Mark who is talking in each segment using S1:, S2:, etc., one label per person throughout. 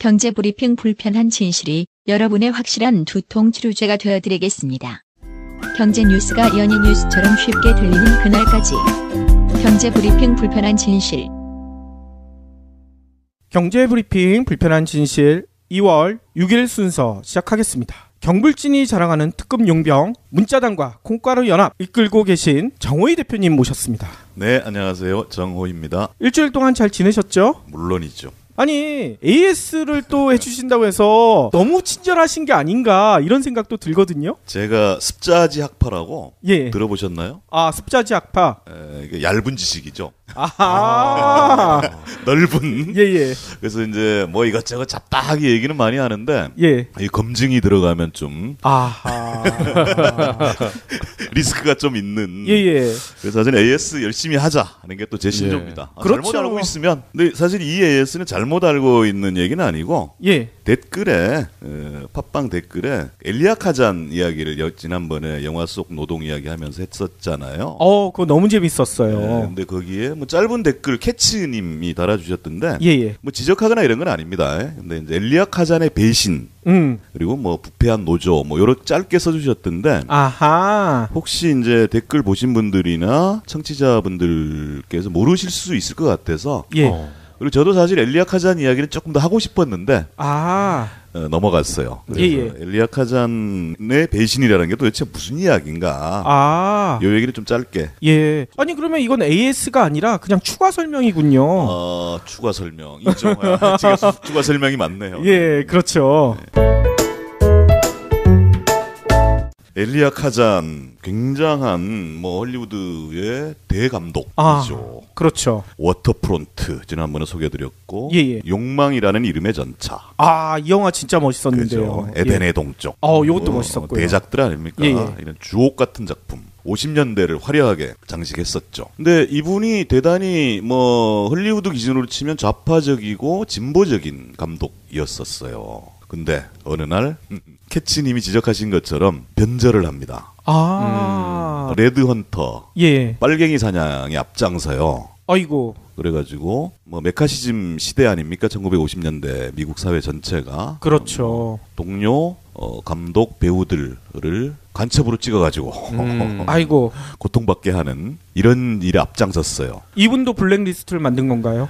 S1: 경제브리핑 불편한 진실이 여러분의 확실한 두통 치료제가 되어드리겠습니다. 경제 뉴스가 연예 뉴스처럼 쉽게 들리는 그날까지. 경제브리핑 불편한 진실.
S2: 경제브리핑 불편한 진실 2월 6일 순서 시작하겠습니다. 경불진이 자랑하는 특급 용병 문자단과 콩가루 연합 이끌고 계신 정호희 대표님 모셨습니다.
S3: 네, 안녕하세요. 정호희입니다.
S2: 일주일 동안 잘 지내셨죠?
S3: 물론이죠.
S2: 아니 AS를 또 해주신다고 해서 너무 친절하신 게 아닌가 이런 생각도 들거든요.
S3: 제가 습자지 학파라고 들어보셨나요?
S2: 아, 습자지 학파.
S3: 이게 얇은 지식이죠.
S2: 아하.
S3: 넓은.
S2: 예예.
S3: 그래서 이제 뭐 이것저것 잡다하게 얘기는 많이 하는데 이 검증이 들어가면 좀
S2: 아하.
S3: 리스크가 좀 있는.
S2: 예예.
S3: 그래서 사실 AS 열심히 하자 하는 게 또 제 신조입니다.
S2: 그렇죠.
S3: 잘못 알고 있으면. 근데 사실 이 AS는 잘못 알고 있는 얘기는 아니고. 댓글에 팟빵 댓글에 엘리야 카잔 이야기를 지난번에 영화 속 노동 이야기하면서 했었잖아요.
S2: 그거 너무 재밌었어요.
S3: 근데 거기에 뭐 짧은 댓글 캐치님이 달아주셨던데 뭐 지적하거나 이런 건 아닙니다. 근데 이제 엘리야 카잔의 배신 그리고 뭐 부패한 노조 뭐 요렇게 짧게 써주셨던데
S2: 아하.
S3: 혹시 이제 댓글 보신 분들이나 청취자분들께서 모르실 수 있을 것 같아서 그리고 저도 사실 엘리야 카잔 이야기는 조금 더 하고 싶었는데 넘어갔어요. 그래서 엘리야 카잔의 배신이라는 게 도대체 무슨 이야기인가? 이 얘기를 좀 짧게.
S2: 아니 그러면 이건 AS가 아니라 그냥 추가 설명이군요.
S3: 추가 설명이죠. 추가 설명이 맞네요.
S2: 그렇죠.
S3: 엘리야 카잔 굉장한 뭐 헐리우드의 대감독이죠.
S2: 그렇죠.
S3: 워터프론트 지난번에 소개해드렸고 욕망이라는 이름의 전차.
S2: 이 영화 진짜 멋있었는데요.
S3: 그렇죠. 에덴의 동쪽.
S2: 이것도 멋있었고요.
S3: 대작들 아닙니까? 이런 주옥 같은 작품. 50년대를 화려하게 장식했었죠. 근데 이분이 대단히 뭐 헐리우드 기준으로 치면 좌파적이고 진보적인 감독이었었어요. 근데 어느 날 캐치님이 지적하신 것처럼 변절을 합니다. 레드헌터, 빨갱이 사냥의 앞장서요.
S2: 아이고.
S3: 그래가지고 뭐 메카시즘 시대 아닙니까? 1950년대 미국 사회 전체가.
S2: 그렇죠.
S3: 동료, 감독, 배우들을 간첩으로 찍어가지고
S2: 아이고
S3: 고통받게 하는 이런 일에 앞장섰어요.
S2: 이분도 블랙리스트를 만든 건가요?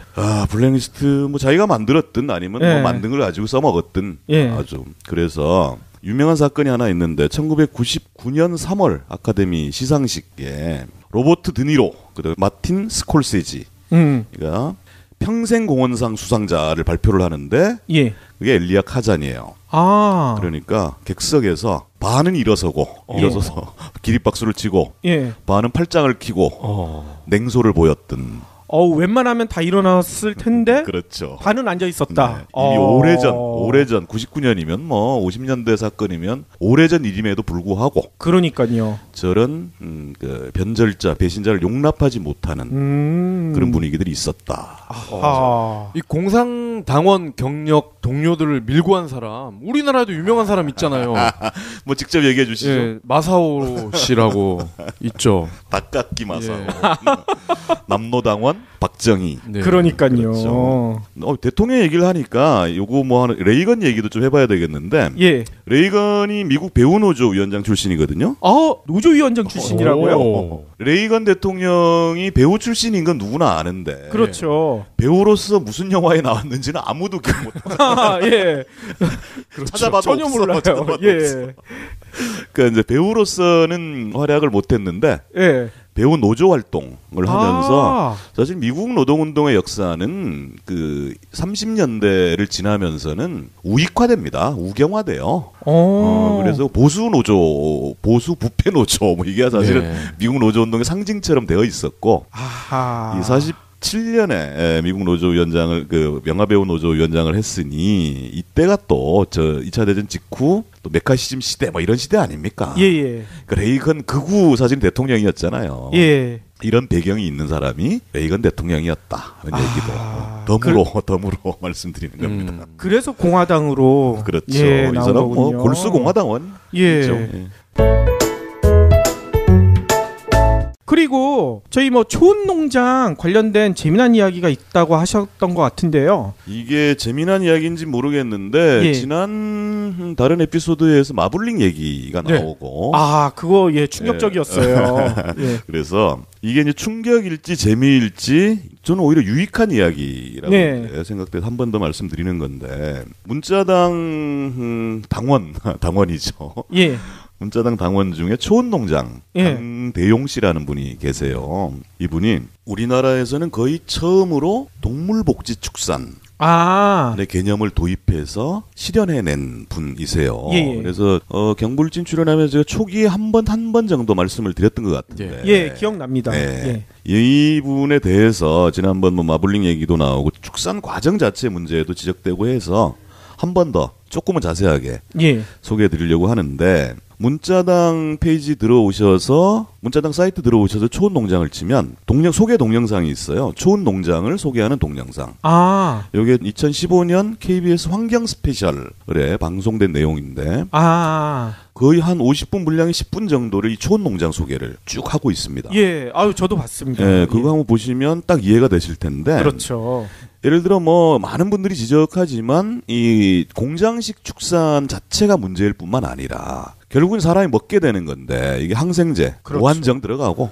S3: 블랙리스트 뭐 자기가 만들었든 아니면 뭐 만든 걸 가지고 써먹었든 아주. 그래서 유명한 사건이 하나 있는데 1999년 3월 아카데미 시상식에 로버트 드니로 그리고 마틴 스콜세지 그러니까 평생공헌상 수상자를 발표를 하는데 그게 엘리야 카잔이에요. 그러니까 객석에서 반은 일어서서 기립박수를 치고 반은 팔짱을 끼고 냉소를 보였던.
S2: 웬만하면 다 일어났을 텐데
S3: 그렇죠.
S2: 반은 앉아 있었다.
S3: 이미 오래전 99년이면 뭐 50년대 사건이면 오래전 일임에도 불구하고
S2: 그러니까요.
S3: 저런 그 변절자 배신자를 용납하지 못하는 그런 분위기들이 있었다.
S4: 이 공상당원 경력 동료들을 밀고 한 사람 우리나라에도 유명한 사람 있잖아요.
S3: 뭐 직접 얘기해 주시죠.
S4: 마사오 씨라고 있죠.
S3: 닭깎기 마사오. 남노당원 박정희.
S2: 그러니까요.
S3: 그렇죠. 대통령 얘기를 하니까 요거 뭐 하는 레이건 얘기도 좀 해봐야 되겠는데. 레이건이 미국 배우노조 위원장 출신이거든요.
S2: 노조위원장 출신이라고요?
S3: 레이건 대통령이 배우 출신인 건 누구나 아는데.
S2: 그렇죠.
S3: 배우로서 무슨 영화에 나왔는지는 아무도 기억 못합니다.
S2: 그렇죠.
S3: 찾아봐도
S2: 전혀
S3: 없어.
S2: 몰라요.
S3: 그러니까 이제 배우로서는 활약을 못했는데. 배우 노조 활동을 하면서 사실 미국 노동운동의 역사는 그 30년대를 지나면서는 우익화됩니다. 우경화돼요. 그래서 보수 노조, 보수 부패 노조 뭐 이게 사실은 미국 노조운동의 상징처럼 되어 있었고 이 47년에 미국 노조위원장을 그 명화배우 노조위원장을 했으니 이때가 또 저 2차 대전 직후 또 메카시즘 시대 뭐 이런 시대 아닙니까? 그 레이건 극우 사실 대통령이었잖아요. 이런 배경이 있는 사람이 레이건 대통령이었다. 이런 얘기도 덤으로 말씀드리는 겁니다.
S2: 그래서 공화당으로
S3: 그렇죠. 이 사람 뭐 골수 공화당원.
S2: 그리고 저희 뭐 초원농장 관련된 재미난 이야기가 있다고 하셨던 것 같은데요.
S3: 이게 재미난 이야기인지 모르겠는데
S2: 예.
S3: 지난 다른 에피소드에서 마블링 얘기가 나오고
S2: 아 그거 충격적이었어요. 예.
S3: 그래서 이게 이제 충격일지 재미일지 저는 오히려 유익한 이야기라고 생각돼서 한 번 더 말씀드리는 건데 문자당 당원이죠.
S2: 예.
S3: 문자당 당원 중에 초원농장 강대용 씨라는 분이 계세요. 이분이 우리나라에서는 거의 처음으로 동물복지 축산 개념을 도입해서 실현해낸 분이세요. 그래서 경불진 출연하면서 제가 초기에 한 번 정도 말씀을 드렸던 것 같은데.
S2: 예, 기억납니다.
S3: 이분에 대해서 지난번 뭐 마블링 얘기도 나오고 축산 과정 자체 문제도 지적되고 해서 한 번 더 조금은 자세하게 소개해드리려고 하는데 문자당 페이지 들어오셔서 문자당 사이트 들어오셔서 초원농장을 치면 소개 동영상이 있어요. 초원농장을 소개하는 동영상. 이게 2015년 KBS 환경 스페셜에 방송된 내용인데 거의 한 50분 분량의 10분 정도를 이 초원농장 소개를 쭉 하고 있습니다.
S2: 예, 저도 봤습니다.
S3: 그거 한번 보시면 딱 이해가 되실 텐데.
S2: 그렇죠.
S3: 예를 들어 뭐 많은 분들이 지적하지만 이 공장식 축산 자체가 문제일 뿐만 아니라 결국은 사람이 먹게 되는 건데 이게 항생제, 무한정 들어가고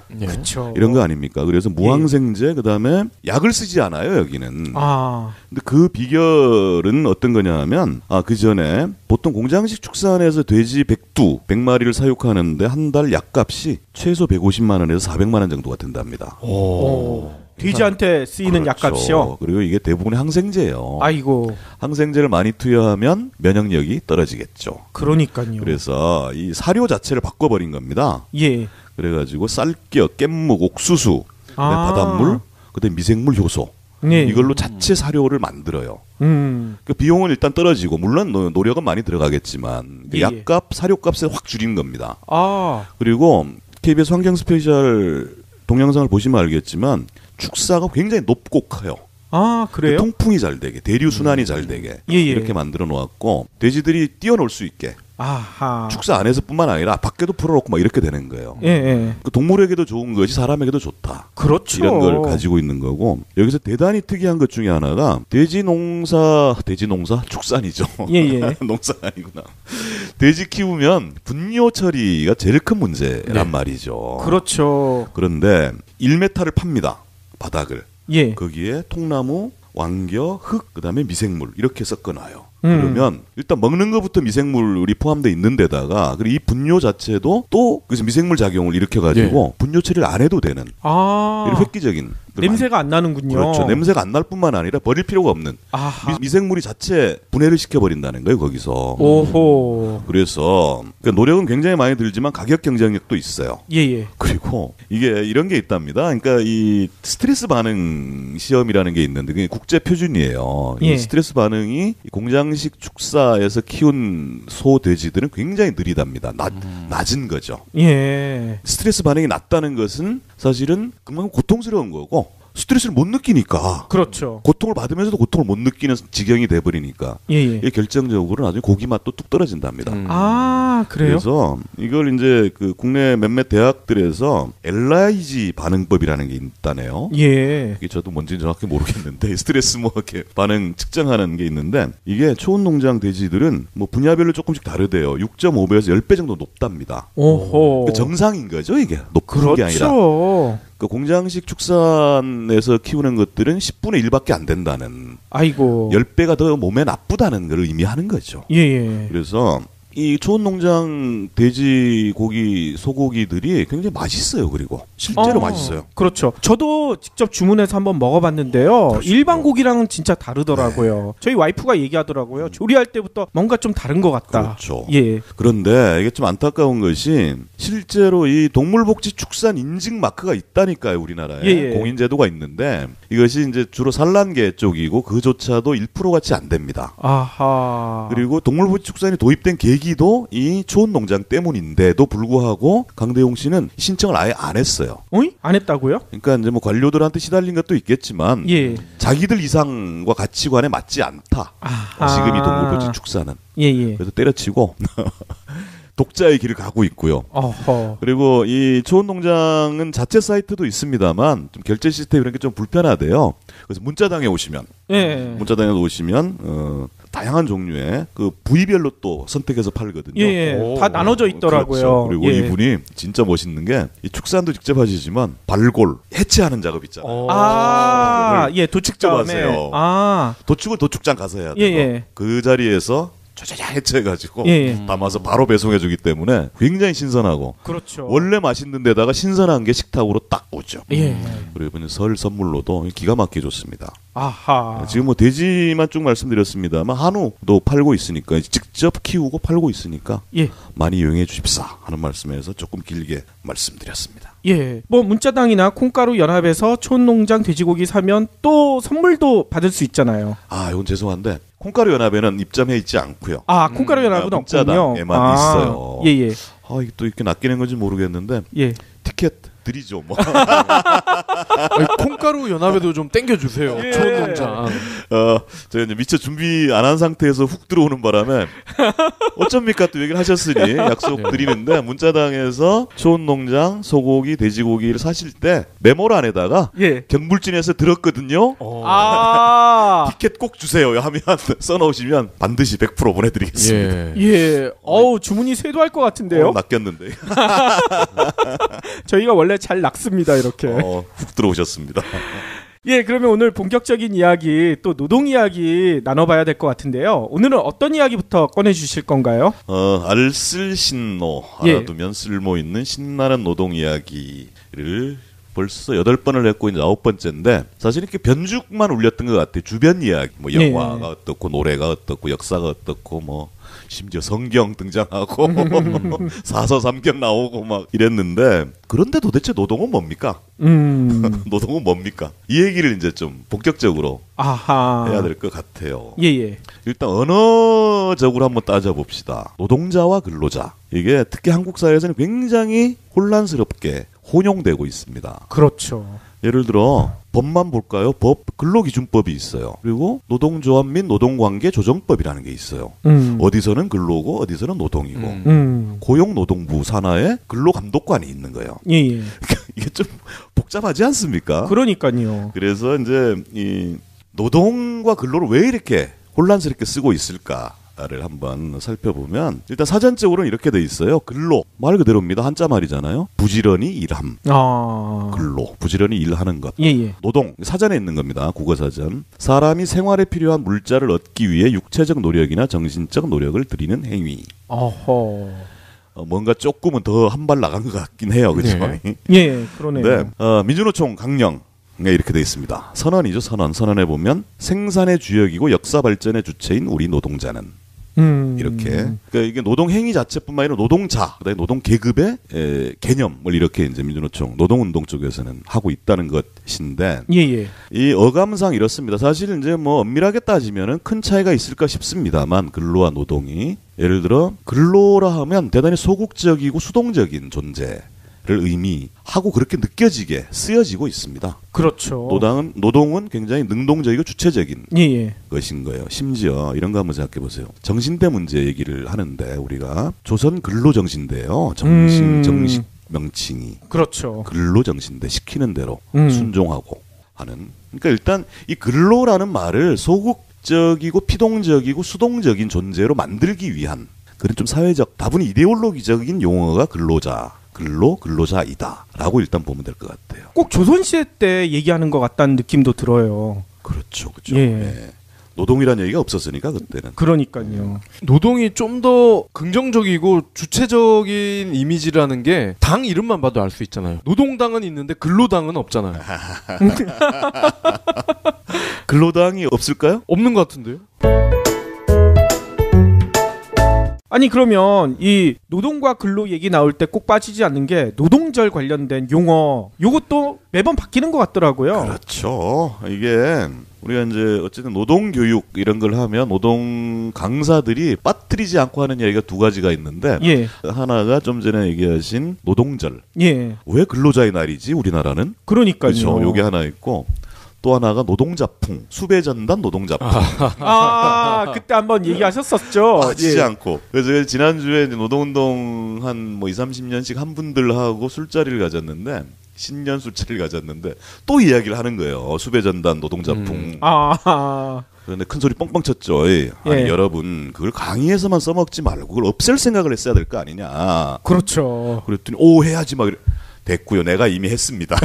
S3: 이런 거 아닙니까? 그래서 무항생제 그다음에 약을 쓰지 않아요 여기는. 근데 그 비결은 어떤 거냐면 그 전에 보통 공장식 축산에서 돼지 100마리를 사육하는데 한 달 약값이 최소 150만 원에서 400만 원 정도가 든답니다.
S2: 돼지한테 쓰이는 약값이요?
S3: 그리고 이게 대부분의 항생제예요.
S2: 아이고.
S3: 항생제를 많이 투여하면 면역력이 떨어지겠죠.
S2: 그러니까요.
S3: 그래서 이 사료 자체를 바꿔버린 겁니다. 그래가지고 쌀겨, 깻묵, 옥수수, 바닷물, 그다음에 미생물 효소. 이걸로 자체 사료를 만들어요. 그 비용은 일단 떨어지고 물론 노력은 많이 들어가겠지만 약값, 사료값에 확 줄인 겁니다. 그리고 KBS 환경 스페셜 동영상을 보시면 알겠지만 축사가 굉장히 높고 커요.
S2: 그래요?
S3: 통풍이 잘 되게, 대류 순환이 잘 되게 이렇게 만들어 놓았고 돼지들이 뛰어놀 수 있게 축사 안에서뿐만 아니라 밖에도 풀어놓고 막 이렇게 되는 거예요. 그 동물에게도 좋은 것이 사람에게도 좋다.
S2: 그렇죠.
S3: 이런 걸 가지고 있는 거고 여기서 대단히 특이한 것 중에 하나가 돼지 농사 축산이죠. 농사가 아니구나. 돼지 키우면 분뇨 처리가 제일 큰 문제란 말이죠.
S2: 그렇죠.
S3: 그런데 1m를 팝니다. 바닥을. 거기에 통나무, 왕겨, 흙, 그다음에 미생물 이렇게 섞어놔요. 그러면 일단 먹는 것부터 미생물이 포함되어 있는 데다가 그리고 이 분뇨 자체도 또 그래서 미생물 작용을 일으켜가지고 분뇨 처리를 안 해도 되는 이런 획기적인
S2: 냄새가 안 나는군요.
S3: 그렇죠. 냄새가 안 날 뿐만 아니라 버릴 필요가 없는 미생물이 자체 분해를 시켜버린다는 거예요. 거기서. 그래서 노력은 굉장히 많이 들지만 가격 경쟁력도 있어요. 그리고 이게 이런 게 있답니다. 그러니까 이 스트레스 반응 시험이라는 게 있는데 그게 국제 표준이에요. 이 스트레스 반응이 공장식 축사에서 키운 소 돼지들은 굉장히 느리답니다. 낮은 거죠. 스트레스 반응이 낮다는 것은 사실은 그만큼 고통스러운 거고 스트레스를 못 느끼니까.
S2: 그렇죠.
S3: 고통을 받으면서도 고통을 못 느끼는 지경이 돼버리니까. 이게 결정적으로 나중에 고기 맛도 뚝 떨어진답니다.
S2: 그래요?
S3: 그래서 이걸 이제 그 국내 몇몇 대학들에서 LIG 반응법이라는 게 있다네요. 이게 저도 뭔지는 정확히 모르겠는데 스트레스 뭐 이렇게 반응 측정하는 게 있는데 이게 초원농장 돼지들은 뭐 분야별로 조금씩 다르대요. 6.5배에서 10배 정도 높답니다. 그러니까 정상인 거죠 이게. 높은 게 아니라. 그 공장식 축산에서 키우는 것들은 10분의 1밖에 안 된다는. 10배가 더 몸에 나쁘다는 걸 의미하는 거죠. 그래서 이 초원농장 돼지고기, 소고기들이 굉장히 맛있어요. 그리고 실제로 맛있어요.
S2: 그렇죠. 저도 직접 주문해서 한번 먹어봤는데요. 그렇죠. 일반 고기랑은 진짜 다르더라고요. 저희 와이프가 얘기하더라고요. 조리할 때부터 뭔가 좀 다른 것 같다.
S3: 그렇죠. 그런데 이게 좀 안타까운 것이 실제로 이 동물복지 축산 인증 마크가 있다니까요. 우리나라에 공인제도가 있는데 이것이 이제 주로 산란계 쪽이고 그조차도 1%같이 안 됩니다. 그리고 동물복지 축산이 도입된 계기도 이 초원농장 때문인데도 불구하고 강대용 씨는 신청을 아예 안 했어요.
S2: 안 했다고요?
S3: 그러니까 이제 뭐 관료들한테 시달린 것도 있겠지만 자기들 이상과 가치관에 맞지 않다. 지금 이 동물복지 축산은. 그래서 때려치고 독자의 길을 가고 있고요.
S2: 어허.
S3: 그리고 이 초원농장은 자체 사이트도 있습니다만 좀 결제 시스템 이런 게 좀 불편하대요. 그래서 문자당에 오시면 문자당에 오시면 다양한 종류의 그 부위별로 또 선택해서 팔거든요.
S2: 다 나눠져 있더라고요.
S3: 그렇죠. 그리고 이분이 진짜 멋있는 게 이 축산도 직접 하시지만 발골 해체하는 작업 있잖아요.
S2: 도축
S3: 하세요. 도축을 도축장 가서 해야 돼요. 그 자리에서 쫙쫙 해체해가지고 담아서 바로 배송해주기 때문에 굉장히 신선하고
S2: 그렇죠.
S3: 원래 맛있는 데다가 신선한 게 식탁으로 딱 오죠. 그리고 이번에 설 선물로도 기가 막히게 좋습니다.
S2: 아하.
S3: 지금 뭐 돼지만 쭉 말씀드렸습니다만 한우도 팔고 있으니까 직접 키우고 팔고 있으니까 많이 이용해 주십사 하는 말씀에서 조금 길게 말씀드렸습니다.
S2: 뭐 문자당이나 콩가루 연합에서 초원농장 돼지고기 사면 또 선물도 받을 수 있잖아요.
S3: 이건 죄송한데 콩가루 연합에는 입점해 있지 않고요.
S2: 콩가루 연합은 없군요.
S3: 문자당에만 있어요.
S2: 이게
S3: 또 이렇게 낚이는 건지 모르겠는데 티켓 드리죠. 뭐.
S4: 콩가루 연합에도 좀 땡겨주세요. 초원농장.
S3: 제가 이제 미처 준비 안 한 상태에서 훅 들어오는 바람에 어쩝니까 또 얘기를 하셨으니 약속 드리는데 문자당에서 초원농장 소고기 돼지고기를 사실 때 메모란에다가 경불진에서 들었거든요. 티켓 꼭 주세요 하면 써놓으시면 반드시 100% 보내드리겠습니다.
S2: 주문이 쇄도할 것 같은데요.
S3: 낚였는데.
S2: 저희가 원래 잘 낚습니다. 이렇게
S3: 훅 들어오셨습니다.
S2: 그러면 오늘 본격적인 이야기 또 노동 이야기 나눠봐야 될 것 같은데요. 오늘은 어떤 이야기부터 꺼내주실 건가요?
S3: 알쓸신노 알아두면 쓸모 있는 신나는 노동 이야기를 벌써 8번을 했고 이제 9번째인데 사실 이렇게 변죽만 울렸던 것 같아요. 주변 이야기, 뭐 영화가 어떻고 노래가 어떻고 역사가 어떻고 뭐 심지어 성경 등장하고 사서삼경 나오고 막 이랬는데 그런데 도대체 노동은 뭡니까? 노동은 뭡니까? 이 얘기를 이제 좀 본격적으로 해야 될 것 같아요. 일단 언어적으로 한번 따져봅시다. 노동자와 근로자 이게 특히 한국 사회에서는 굉장히 혼란스럽게 혼용되고 있습니다.
S2: 그렇죠.
S3: 예를 들어 법만 볼까요? 근로기준법이 있어요. 그리고 노동조합 및 노동관계 조정법이라는 게 있어요. 어디서는 근로고 어디서는 노동이고 고용노동부 산하에 근로감독관이 있는 거예요. 이게 좀 복잡하지 않습니까?
S2: 그러니까요.
S3: 그래서 이제 이 노동과 근로를 왜 이렇게 혼란스럽게 쓰고 있을까? 를 한번 살펴보면 일단 사전적으로는 이렇게 돼 있어요. 근로 말 그대로입니다. 한자 말이잖아요. 부지런히 일함. 근로 부지런히 일하는 것. 노동 사전에 있는 겁니다. 국어사전. 사람이 생활에 필요한 물자를 얻기 위해 육체적 노력이나 정신적 노력을 들이는 행위. 뭔가 조금은 더 한 발 나간 것 같긴 해요. 그렇죠?
S2: 그러네요.
S3: 민주노총 강령 이렇게 돼 있습니다. 선언이죠. 선언에 보면 생산의 주역이고 역사 발전의 주체인 우리 노동자는 이렇게 그러니까 이게 노동 행위 자체뿐만 아니라 노동자, 그다음에 노동 계급의 개념을 이렇게 이제 민주노총 노동운동 쪽에서는 하고 있다는 것인데 이 어감상 이렇습니다. 사실 이제 뭐 엄밀하게 따지면은 큰 차이가 있을까 싶습니다만 근로와 노동이 예를 들어 근로라 하면 대단히 소극적이고 수동적인 존재. 를 의미하고 그렇게 느껴지게 쓰여지고 있습니다.
S2: 그렇죠.
S3: 노동은 굉장히 능동적이고 주체적인 것인 거예요. 심지어 이런 거 한번 생각해 보세요. 정신대 문제 얘기를 하는데 우리가 조선 근로정신대예요. 정식 명칭이.
S2: 그렇죠.
S3: 근로정신대 시키는 대로 순종하고 하는. 그러니까 일단 이 근로라는 말을 소극적이고 피동적이고 수동적인 존재로 만들기 위한 그런 좀 사회적 다분히 이데올로기적인 용어가 근로자이다라고 일단 보면 될 것 같아요.
S2: 꼭 조선시대 때 얘기하는 것 같다는 느낌도 들어요.
S3: 그렇죠. 노동이라는 얘기가 없었으니까 그때는.
S2: 그러니까요.
S4: 노동이 좀 더 긍정적이고 주체적인 이미지라는 게 당 이름만 봐도 알 수 있잖아요. 노동당은 있는데 근로당은 없잖아요.
S3: 근로당이 없을까요?
S4: 없는 것 같은데요.
S2: 아니 그러면 이 노동과 근로 얘기 나올 때 꼭 빠지지 않는 게 노동절 관련된 용어 요것도 매번 바뀌는 것 같더라고요.
S3: 그렇죠. 이게 우리가 이제 어쨌든 노동 교육 이런 걸 하면 노동 강사들이 빠뜨리지 않고 하는 얘기가 두 가지가 있는데 하나가 좀 전에 얘기하신 노동절. 왜 근로자의 날이지 우리나라는?
S2: 그러니까요.
S3: 그렇죠. 요게 하나 있고 또 하나가 노동자풍, 수배전단 노동자풍.
S2: 그때 한번 얘기하셨었죠.
S3: 빠지지 않고. 그래서 지난주에 노동운동 한 뭐 20-30년씩 한 분들하고 술자리를 가졌는데 신년 술자리를 가졌는데 또 이야기를 하는 거예요. 수배전단 노동자풍. 그런데 큰 소리 뻥뻥 쳤죠. 아니, 여러분 그걸 강의에서만 써먹지 말고 그걸 없앨 생각을 했어야 될 거 아니냐.
S2: 그렇죠.
S3: 그랬더니 해야지 막 됐고요. 내가 이미 했습니다.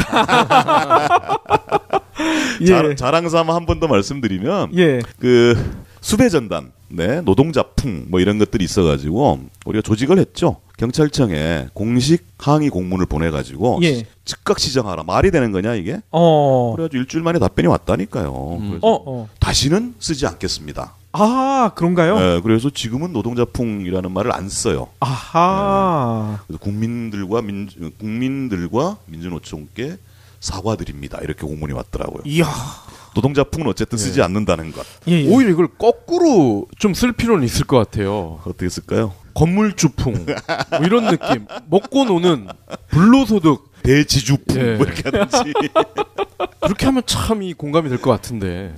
S3: 자랑삼아 한 번 더 말씀드리면 그 수배전단, 노동자풍 뭐 이런 것들이 있어가지고 우리가 조직을 했죠. 경찰청에 공식 항의 공문을 보내가지고 즉각 시정하라. 말이 되는 거냐 이게? 그래가지고 일주일 만에 답변이 왔다니까요. 그래서 다시는 쓰지 않겠습니다.
S2: 그런가요?
S3: 네, 그래서 지금은 노동자풍이라는 말을 안 써요. 그래서 국민들과 민주노총께 사과드립니다. 이렇게 공문이 왔더라고요.
S2: 이야.
S3: 노동자풍은 어쨌든 쓰지 않는다는 것.
S4: 오히려 이걸 거꾸로 좀 쓸 필요는 있을 것 같아요.
S3: 어떻게 쓸까요?
S4: 건물주풍 뭐 이런 느낌. 먹고 노는 불로소득
S3: 대지주풍 뭐 이렇게 하든지.
S4: 그렇게 하면 참 이 공감이 될 것 같은데.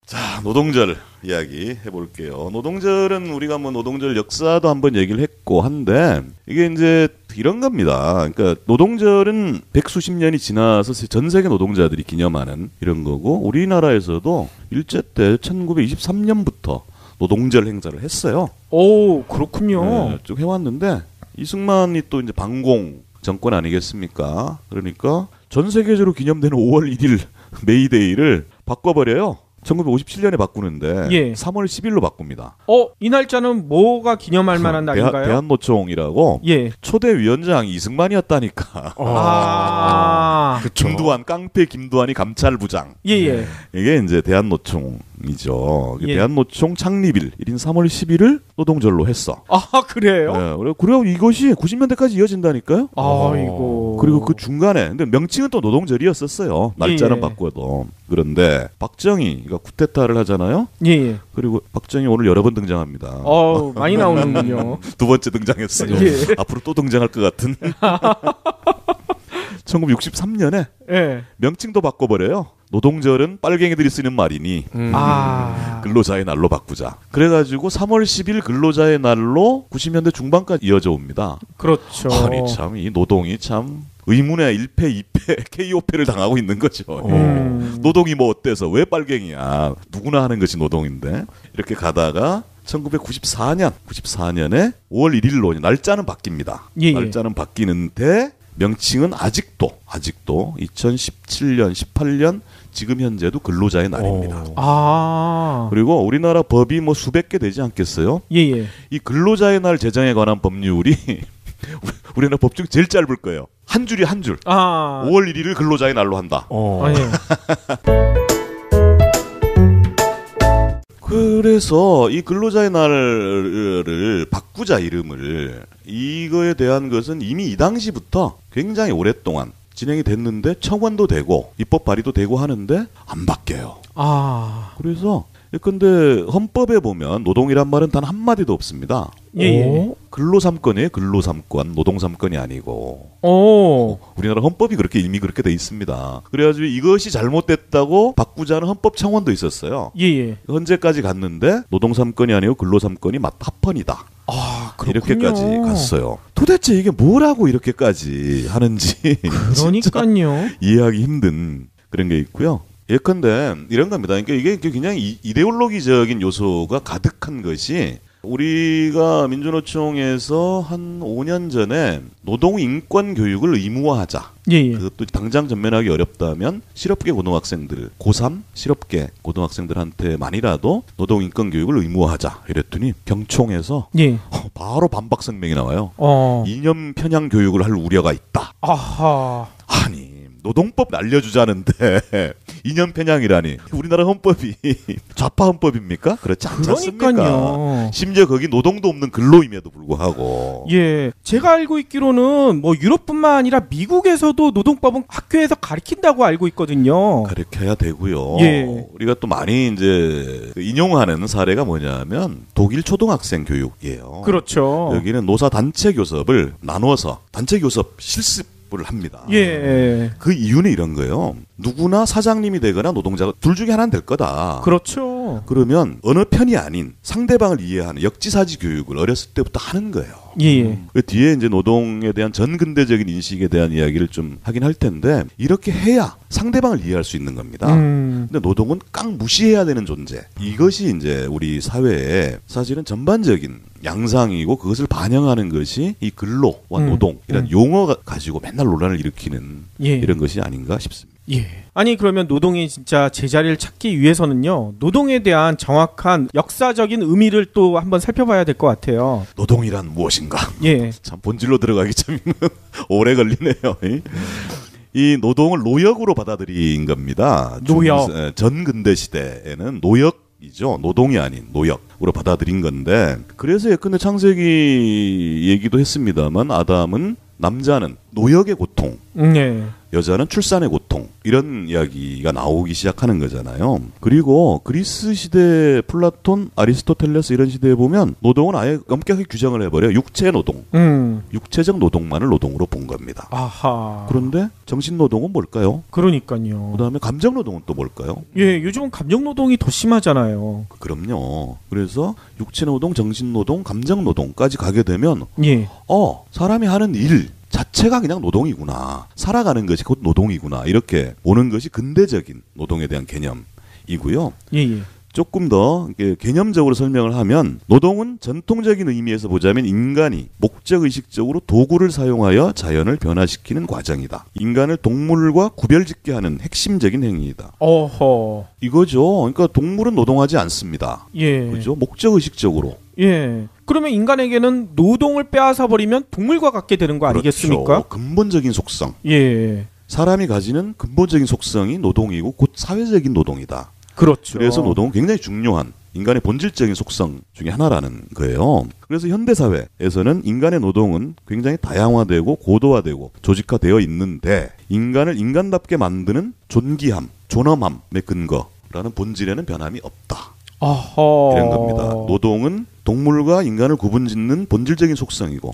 S3: 자, 노동절 이야기 해볼게요. 노동절은 우리가 뭐 노동절 역사도 한번 얘기를 했고 한데 이게 이제 이런 겁니다. 그러니까 노동절은 100수십 년이 지나서 전 세계 노동자들이 기념하는 이런 거고 우리나라에서도 일제 때 1923년부터 노동절 행사를 했어요.
S2: 오, 그렇군요.
S3: 쭉 해왔는데 이승만이 또 이제 반공 정권 아니겠습니까? 그러니까 전 세계적으로 기념되는 5월 1일 메이데이를 바꿔버려요. 1957년에 바꾸는데 3월 10일로 바꿉니다.
S2: 이 날짜는 뭐가 기념할 만한 날인가요?
S3: 대한노총이라고 초대 위원장이 이승만이었다니까. 김두한, 깡패 김두한이 감찰부장. 이게 이제 대한노총이죠. 대한노총 창립일 1인 3월 10일을 노동절로 했어.
S2: 그래요?
S3: 그리고 이것이 90년대까지 이어진다니까요.
S2: 아이고.
S3: 그리고 그 중간에 근데 명칭은 또 노동절이었었어요. 날짜는 바꿔도. 그런데 박정희가 쿠데타를 하잖아요. 그리고 박정희 오늘 여러 번 등장합니다.
S2: 많이 나오는군요.
S3: 두 번째 등장했어요. 앞으로 또 등장할 것 같은. 1963년에 명칭도 바꿔버려요. 노동절은 빨갱이들이 쓰는 말이니 근로자의 날로 바꾸자. 그래가지고 3월 10일 근로자의 날로 90년대 중반까지 이어져 옵니다.
S2: 그렇죠.
S3: 아니 참 이 노동이 참 의문의 1패, 2패, KO패를 당하고 있는 거죠. 노동이 뭐 어때서 왜 빨갱이야. 누구나 하는 것이 노동인데. 이렇게 가다가 1994년에 5월 1일로 날짜는 바뀝니다. 날짜는 바뀌는데 명칭은 아직도 2017년, 18년 지금 현재도 근로자의 날입니다. 그리고 우리나라 법이 뭐 수백 개 되지 않겠어요? 이 근로자의 날 제정에 관한 법률이 우리나라 법 중 제일 짧을 거예요. 한 줄이 한 줄. 5월 1일을 근로자의 날로 한다. 그래서 이 근로자의 날을 바꾸자 이름을 이거에 대한 것은 이미 이 당시부터 굉장히 오랫동안 진행이 됐는데 청원도 되고 입법 발의도 되고 하는데 안 바뀌어요. 그래서 근데 헌법에 보면 노동이란 말은 단 한마디도 없습니다. 근로삼권이에요. 근로삼권. 노동삼권이 아니고. 우리나라 헌법이 그렇게 이미 그렇게 돼 있습니다. 그래가지고 이것이 잘못됐다고 바꾸자는 헌법 청원도 있었어요. 현재까지 갔는데 노동삼권이 아니고 근로삼권이 합헌이다. 이렇게까지 갔어요. 도대체 이게 뭐라고 이렇게까지 하는지
S2: 그러니까요.
S3: 이해하기 힘든 그런 게 있고요. 예컨대 이런 겁니다. 그러니까 이게 그냥 이데올로기적인 요소가 가득한 것이 우리가 민주노총에서 한 5년 전에 노동 인권 교육을 의무화하자. 그것도 당장 전면하기 어렵다면 실업계 고등학생들, 고3 실업계 고등학생들한테만이라도 노동 인권 교육을 의무화하자. 이랬더니 경총에서 바로 반박 성명이 나와요. 이념 편향 교육을 할 우려가 있다. 아니 노동법 알려주자는데 이념 편향이라니. 우리나라 헌법이 좌파 헌법입니까? 그렇지 않습니까? 심지어 거기 노동도 없는 근로임에도 불구하고.
S2: 제가 알고 있기로는 뭐 유럽뿐만 아니라 미국에서도 노동법은 학교에서 가르친다고 알고 있거든요.
S3: 가르쳐야 되고요. 우리가 또 많이 이제 인용하는 사례가 뭐냐면 독일 초등학생 교육이에요.
S2: 그렇죠.
S3: 여기는 노사 단체 교섭을 나눠서 단체 교섭 실습 납부를 합니다.
S2: 예.
S3: 그 이유는 이런 거예요. 누구나 사장님이 되거나 노동자가 둘 중에 하나는 될 거다.
S2: 그렇죠.
S3: 그러면 어느 편이 아닌 상대방을 이해하는 역지사지 교육을 어렸을 때부터 하는 거예요.
S2: 예.
S3: 그 뒤에 이제 노동에 대한 전근대적인 인식에 대한 이야기를 좀 하긴 할 텐데 이렇게 해야 상대방을 이해할 수 있는 겁니다. 근데 노동은 깡 무시해야 되는 존재. 이것이 이제 우리 사회에 사실은 전반적인 양상이고 그것을 반영하는 것이 이 근로와 노동 이런 용어가 가지고 맨날 논란을 일으키는 이런 것이 아닌가 싶습니다.
S2: 예. 아니 그러면 노동이 진짜 제자리를 찾기 위해서는요. 노동에 대한 정확한 역사적인 의미를 또 한번 살펴봐야 될 것 같아요.
S3: 노동이란 무엇인가?
S2: 예.
S3: 참 본질로 들어가기 참 오래 걸리네요. 이 노동을 노역으로 받아들인 겁니다.
S2: 노역.
S3: 전근대 시대에는 노역이죠. 노동이 아닌 노역으로 받아들인 건데 그래서 예컨대 창세기 얘기도 했습니다만 아담은 남자는 노역의 고통, 여자는 출산의 고통 이런 이야기가 나오기 시작하는 거잖아요. 그리고 그리스 시대 플라톤, 아리스토텔레스 이런 시대에 보면 노동은 아예 엄격하게 규정을 해버려요. 육체 노동, 육체적 노동만을 노동으로 본 겁니다.
S2: 아하.
S3: 그런데 정신 노동은 뭘까요?
S2: 그러니까요.
S3: 그다음에 감정 노동은 또 뭘까요?
S2: 예, 요즘은 감정 노동이 더 심하잖아요.
S3: 그럼요. 그래서 육체 노동, 정신 노동, 감정 노동까지 가게 되면 사람이 하는 일 자체가 그냥 노동이구나. 살아가는 것이 곧 노동이구나. 이렇게 보는 것이 근대적인 노동에 대한 개념이고요.
S2: 예.
S3: 조금 더 개념적으로 설명을 하면 노동은 전통적인 의미에서 보자면 인간이 목적의식적으로 도구를 사용하여 자연을 변화시키는 과정이다. 인간을 동물과 구별짓게 하는 핵심적인 행위이다.
S2: 어허.
S3: 이거죠. 그러니까 동물은 노동하지 않습니다.
S2: 예.
S3: 그죠? 목적의식적으로.
S2: 예. 그러면 인간에게는 노동을 빼앗아 버리면 동물과 같게 되는 거 아니겠습니까?
S3: 그렇죠. 근본적인 속성.
S2: 예.
S3: 사람이 가지는 근본적인 속성이 노동이고 곧 사회적인 노동이다.
S2: 그렇죠.
S3: 그래서 노동은 굉장히 중요한 인간의 본질적인 속성 중에 하나라는 거예요. 그래서 현대사회에서는 인간의 노동은 굉장히 다양화되고 고도화되고 조직화되어 있는데 인간을 인간답게 만드는 존귀함, 존엄함의 근거라는 본질에는 변함이 없다.
S2: 어허.
S3: 이런 겁니다. 노동은 동물과 인간을 구분짓는 본질적인 속성이고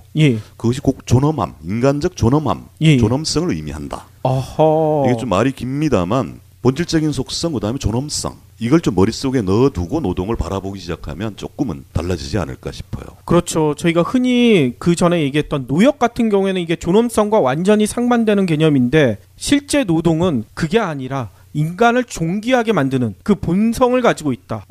S3: 그것이 꼭 존엄함, 인간적 존엄함, 존엄성을 의미한다.
S2: 어허.
S3: 이게 좀 말이 깁니다만 본질적인 속성, 그다음에 존엄성 이걸 좀 머릿속에 넣어두고 노동을 바라보기 시작하면 조금은 달라지지 않을까 싶어요.
S2: 그렇죠. 저희가 흔히 그 전에 얘기했던 노역 같은 경우에는 이게 존엄성과 완전히 상반되는 개념인데 실제 노동은 그게 아니라 인간을 존귀하게 만드는 그 본성을 가지고 있다.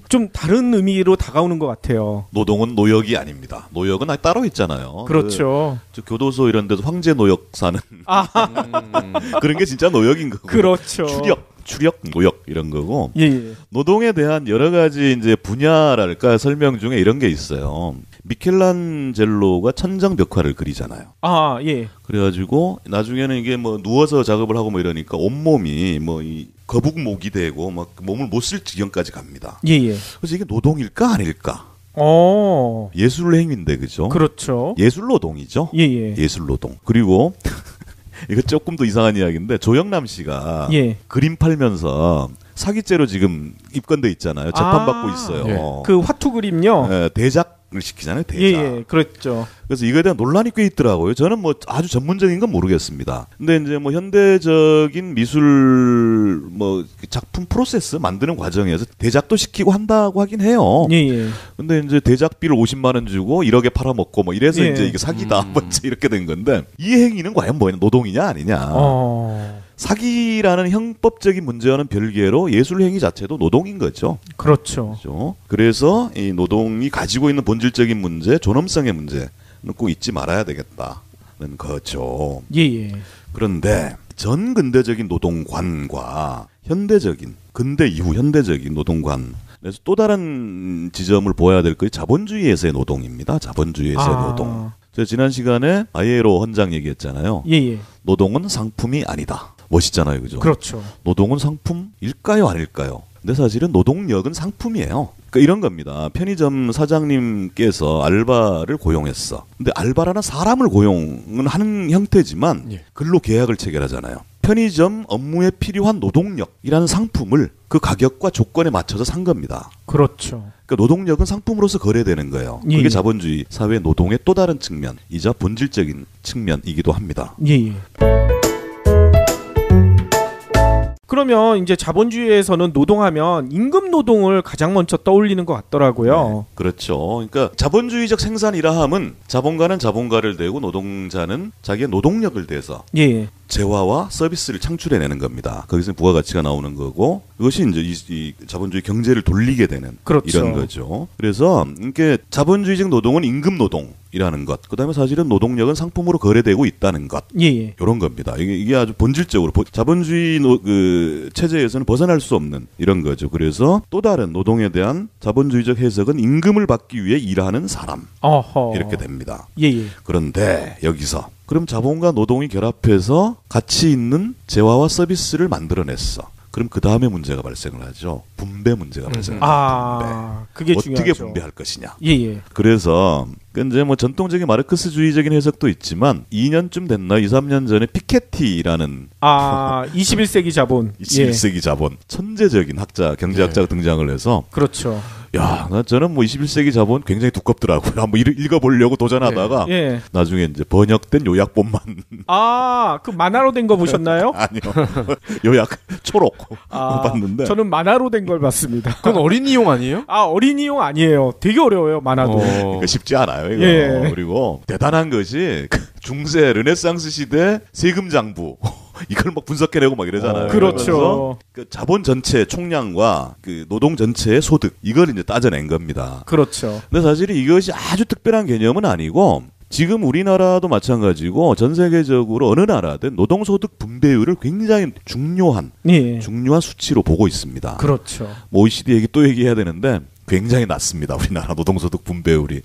S2: 좀 다른 의미로 다가오는 것 같아요.
S3: 노동은 노역이 아닙니다. 노역은 따로 있잖아요.
S2: 그렇죠.
S3: 교도소 이런 데서 황제 노역 사는 그런 게 진짜 노역인 거고.
S2: 그렇죠.
S3: 추력, 노역 이런 거고.
S2: 예.
S3: 노동에 대한 여러 가지 이제 분야랄까 설명 중에 이런 게 있어요. 미켈란젤로가 천정 벽화를 그리잖아요.
S2: 예.
S3: 그래가지고 나중에는 이게 뭐 누워서 작업을 하고 뭐 이러니까 온몸이 뭐 이 거북목이 되고 막 몸을 못 쓸 지경까지 갑니다.
S2: 예.
S3: 그래서 이게 노동일까 아닐까? 예술 행위인데 그죠?
S2: 그렇죠.
S3: 예술 노동이죠.
S2: 예.
S3: 예술 노동. 그리고 이거 조금 더 이상한 이야기인데 조영남 씨가 그림 팔면서 사기죄로 지금 입건돼 있잖아요. 재판받고 있어요.
S2: 그 화투 그림요.
S3: 네, 대작을 시키잖아요. 대작.
S2: 예, 그렇죠.
S3: 그래서 이거에 대한 논란이 꽤 있더라고요. 저는 뭐 아주 전문적인 건 모르겠습니다. 근데 이제 뭐 현대적인 미술 뭐 작품 프로세스 만드는 과정에서 대작도 시키고 한다고 하긴 해요.
S2: 예. 근데
S3: 이제 대작비를 50만 원 주고 1억에 팔아먹고 뭐 이래서 이제 이게 사기다. 뭐 이렇게 된 건데 이 행위는 과연 뭐냐? 노동이냐 아니냐? 사기라는 형법적인 문제와는 별개로 예술 행위 자체도 노동인 거죠.
S2: 그렇죠.
S3: 그래서 이 노동이 가지고 있는 본질적인 문제, 존엄성의 문제는 꼭 잊지 말아야 되겠다는 거죠.
S2: 예.
S3: 그런데 전근대적인 노동관과 현대적인 근대 이후 현대적인 노동관 그래서 또 다른 지점을 보아야 될 것이 자본주의에서의 노동입니다. 자본주의에서의 노동. 제가 지난 시간에 아이에로 헌장 얘기했잖아요.
S2: 예.
S3: 노동은 상품이 아니다. 멋있잖아요. 그죠?
S2: 그렇죠.
S3: 노동은 상품일까요? 아닐까요? 근데 사실은 노동력은 상품이에요. 그러니까 이런 겁니다. 편의점 사장님께서 알바를 고용했어. 근데 알바라는 사람을 고용은 하는 형태지만 근로 계약을 체결하잖아요. 편의점 업무에 필요한 노동력이라는 상품을 그 가격과 조건에 맞춰서 산 겁니다.
S2: 그렇죠.
S3: 그러니까 노동력은 상품으로서 거래되는 거예요.
S2: 예.
S3: 그게 자본주의 사회 노동의 또 다른 측면이자 본질적인 측면이기도 합니다.
S2: 예. 그러면 이제 자본주의에서는 노동하면 임금 노동을 가장 먼저 떠올리는 것 같더라고요.
S3: 네, 그렇죠. 그러니까 자본주의적 생산이라 함은 자본가는 자본가를 대고 노동자는 자기의 노동력을 대서
S2: 예.
S3: 재화와 서비스를 창출해내는 겁니다. 거기서 부가가치가 나오는 거고 그것이 이제 이 자본주의 경제를 돌리게 되는
S2: 그렇죠.
S3: 이런 거죠. 그래서 이게 자본주의적 노동은 임금 노동이라는 것, 그다음에 사실은 노동력은 상품으로 거래되고 있다는 것,
S2: 예.
S3: 이런 겁니다. 이게 아주 본질적으로 자본주의 그 체제에서는 벗어날 수 없는 이런 거죠. 그래서 또 다른 노동에 대한 자본주의적 해석은 임금을 받기 위해 일하는 사람,
S2: 어허.
S3: 이렇게 됩니다.
S2: 예.
S3: 그런데 여기서 그럼 자본과 노동이 결합해서 가치 있는 재화와 서비스를 만들어냈어. 그럼 그 다음에 문제가 발생을 하죠. 분배 문제가 발생합니다.
S2: 그게
S3: 어떻게
S2: 중요하죠.
S3: 분배할 것이냐.
S2: 예.
S3: 그래서 이제 뭐 전통적인 마르크스주의적인 해석도 있지만 2년쯤 됐나 2, 3년 전에 피케티라는
S2: 21세기 자본.
S3: 21세기 자본 천재적인 학자, 경제학자가 등장을 해서
S2: 그렇죠.
S3: 야, 저는 뭐 21세기 자본 굉장히 두껍더라고요. 한번 읽어보려고 도전하다가 나중에 이제 번역된 요약본만.
S2: 그 만화로 된 거 보셨나요?
S3: 아니요. 요약 초록 봤는데.
S2: 저는 만화로 된 걸 봤습니다.
S4: 그건 어린이용 아니에요?
S2: 어린이용 아니에요. 되게 어려워요, 만화도.
S3: 그러니까 쉽지 않아요, 이거. 그리고 대단한 것이 중세 르네상스 시대 세금 장부. 이걸 막 분석해내고 막 이러잖아요.
S2: 그렇죠.
S3: 그 자본 전체 총량과 그 노동 전체의 소득 이걸 이제 따져낸 겁니다.
S2: 그렇죠.
S3: 근데 사실 이것이 아주 특별한 개념은 아니고 지금 우리나라도 마찬가지고 전 세계적으로 어느 나라든 노동소득 분배율을 굉장히 중요한 수치로 보고 있습니다.
S2: 그렇죠.
S3: OECD 얘기 또 얘기해야 되는데 굉장히 낮습니다. 우리나라 노동소득 분배율이.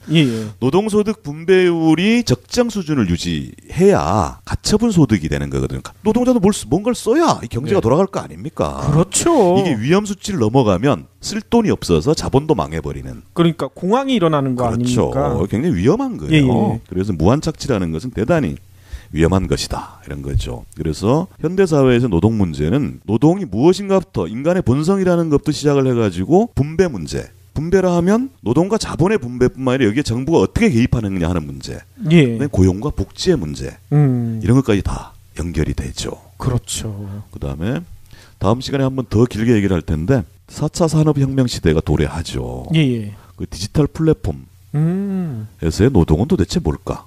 S3: 노동소득 분배율이 적정 수준을 유지해야 가처분 소득이 되는 거거든요. 노동자도 뭔가를 써야 이 경제가 돌아갈 거 아닙니까?
S2: 그렇죠.
S3: 이게 위험 수치를 넘어가면 쓸 돈이 없어서 자본도 망해버리는.
S2: 그러니까 공황이 일어나는 거
S3: 그렇죠.
S2: 아닙니까?
S3: 굉장히 위험한 거예요. 그래서 무한착취라는 것은 대단히 위험한 것이다. 이런 거죠. 그래서 현대사회에서 노동 문제는 노동이 무엇인가부터 인간의 본성이라는 것부터 시작을 해가지고 분배 문제. 분배라 하면 노동과 자본의 분배뿐만 아니라 여기에 정부가 어떻게 개입하느냐 하는 문제, 고용과 복지의 문제, 이런 것까지 다 연결이 되죠.
S2: 그렇죠.
S3: 그다음에 다음 시간에 한번 더 길게 얘기를 할 텐데 4차 산업혁명 시대가 도래하죠. 그 디지털 플랫폼에서의 노동은 도대체 뭘까?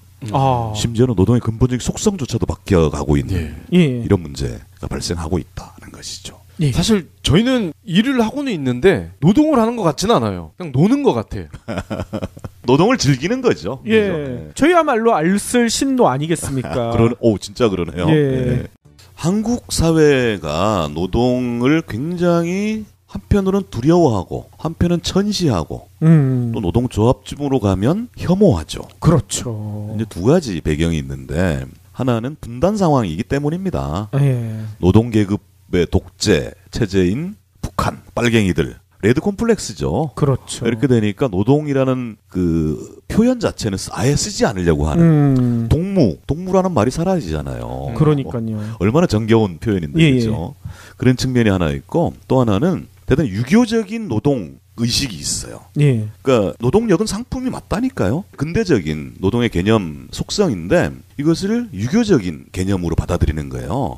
S3: 심지어는 노동의 근본적인 속성조차도 바뀌어가고 있는 이런 문제가 발생하고 있다는 것이죠.
S4: 사실 저희는 일을 하고는 있는데 노동을 하는 것 같지는 않아요. 그냥 노는 것 같아요.
S3: 노동을 즐기는 거죠.
S2: 저희야말로 알쓸신노 아니겠습니까?
S3: 진짜 그러네요. 한국 사회가 노동을 굉장히 한편으로는 두려워하고 한편은 천시하고 또 노동조합집으로 가면 혐오하죠.
S2: 그렇죠.
S3: 이제 두 가지 배경이 있는데 하나는 분단 상황이기 때문입니다. 노동계급의 독재 체제인 북한 빨갱이들 레드 콤플렉스죠.
S2: 그렇죠.
S3: 이렇게 되니까 노동이라는 그 표현 자체는 아예 쓰지 않으려고 하는 동무라는 말이 사라지잖아요.
S2: 그러니까요.
S3: 얼마나 정겨운 표현인데 그렇죠. 그런 측면이 하나 있고 또 하나는 대단히 유교적인 노동 의식이 있어요. 그러니까 노동력은 상품이 맞다니까요. 근대적인 노동의 개념 속성인데 이것을 유교적인 개념으로 받아들이는 거예요.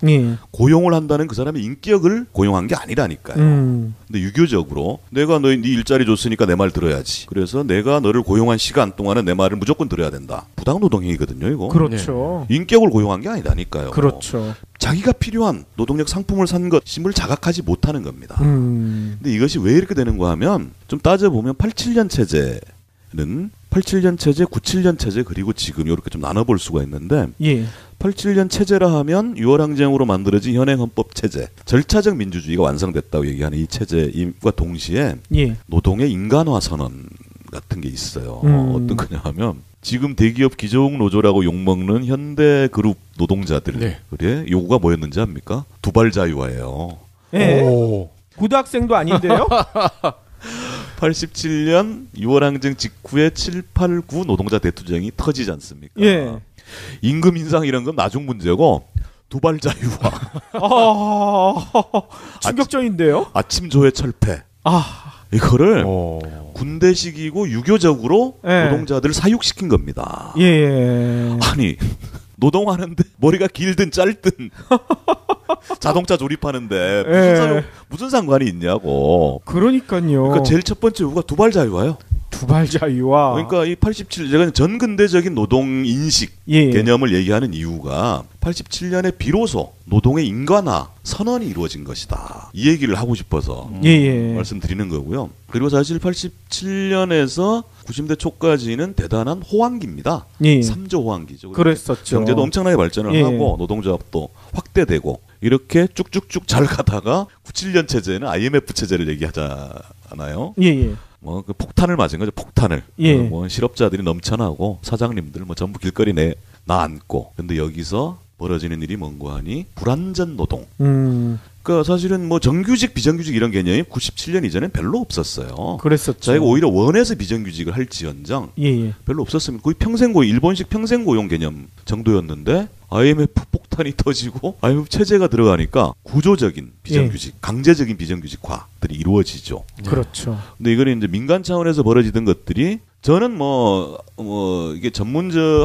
S3: 고용을 한다는 그 사람의 인격을 고용한 게 아니라니까요. 근데 유교적으로 내가 네 일자리 줬으니까 내 말 들어야지. 그래서 내가 너를 고용한 시간 동안은 내 말을 무조건 들어야 된다. 부당노동행위거든요, 이거.
S2: 그렇죠.
S3: 인격을 고용한 게 아니라니까요.
S2: 그렇죠.
S3: 자기가 필요한 노동력 상품을 산 것임을 자각하지 못하는 겁니다. 근데 이것이 왜 이렇게 되는가 하면 좀 따져보면 87년 체제는 87년 체제, 97년 체제 그리고 지금 이렇게 좀 나눠볼 수가 있는데 87년 체제라 하면 6월 항쟁으로 만들어진 현행 헌법 체제, 절차적 민주주의가 완성됐다고 얘기하는 이 체제과 동시에 노동의 인간화 선언 같은 게 있어요. 어떤 거냐 하면 지금 대기업 기종 노조라고 욕먹는 현대그룹 노동자들 그래? 요구가 뭐였는지 압니까? 두발 자유화예요.
S2: 고등학생도 아닌데요?
S3: 87년 6월 항쟁 직후에 7, 8, 9 노동자 대투쟁이 터지지 않습니까? 임금 인상 이런 건 나중 문제고 두발 자유화.
S2: 충격적인데요?
S3: 아침 조회 철폐. 이거를 군대식이고 유교적으로 노동자들을 사육시킨 겁니다. 아니 노동하는데 머리가 길든 짧든 자동차 조립하는데 무슨 상관이 있냐고.
S2: 그러니까요.
S3: 그러니까 제일 첫 번째 이유가 두발 자유화요.
S2: 두발 자유화.
S3: 그러니까 이 87, 제가 전근대적인 노동 인식 개념을 얘기하는 이유가 87년에 비로소 노동의 인간화 선언이 이루어진 것이다. 이 얘기를 하고 싶어서 말씀드리는 거고요. 그리고 사실 87년에서 90대 초까지는 대단한 호황기입니다. 3조 호황기죠.
S2: 그랬었죠.
S3: 경제도 엄청나게 발전을 하고 노동조합도 확대되고 이렇게 쭉쭉쭉 잘 가다가 97년 체제는 IMF 체제를 얘기하잖아요. 뭐 그 폭탄을 맞은 거죠. 폭탄을. 뭐 실업자들이 넘쳐나고 사장님들 뭐 전부 길거리 나앉고. 근데 여기서 벌어지는 일이 뭔고 하니 불완전 노동. 그러니까 사실은 뭐 정규직 비정규직 이런 개념이 97년 이전엔 별로 없었어요.
S2: 그랬었죠.
S3: 자기가 오히려 원해서 비정규직을 할지언정 별로 없었습니다. 거의 평생고용, 일본식 평생고용 개념 정도였는데 IMF 폭탄이 터지고 IMF 체제가 들어가니까 구조적인 비정규직, 강제적인 비정규직화들이 이루어지죠.
S2: 그렇죠.
S3: 근데 이거는 이제 민간 차원에서 벌어지던 것들이 저는 이게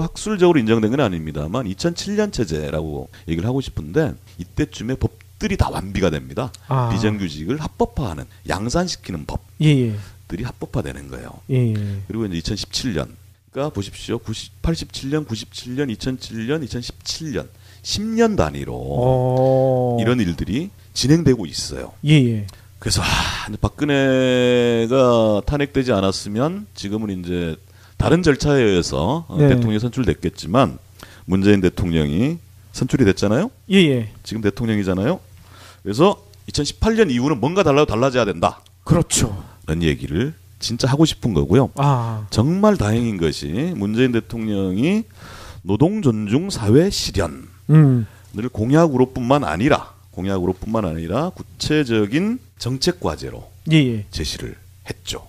S3: 학술적으로 인정된 건 아닙니다만 2007년 체제라고 얘기를 하고 싶은데 이때쯤에 법들이 다 완비가 됩니다. 비정규직을 합법화하는, 양산시키는 법들이 합법화되는 거예요. 그리고 이제 2017년. 그러니까 보십시오. 87년, 97년, 2007년, 2017년 10년 단위로 이런 일들이 진행되고 있어요. 그래서 박근혜가 탄핵되지 않았으면 지금은 이제 다른 절차에 의해서 대통령이 선출됐겠지만 문재인 대통령이 선출이 됐잖아요. 지금 대통령이잖아요. 그래서 2018년 이후는 뭔가 달라져야 된다.
S2: 그렇죠.
S3: 라는 얘기를 진짜 하고 싶은 거고요. 정말 다행인 것이 문재인 대통령이 노동 존중 사회 실현을 공약으로뿐만 아니라 구체적인 정책 과제로 제시를 했죠.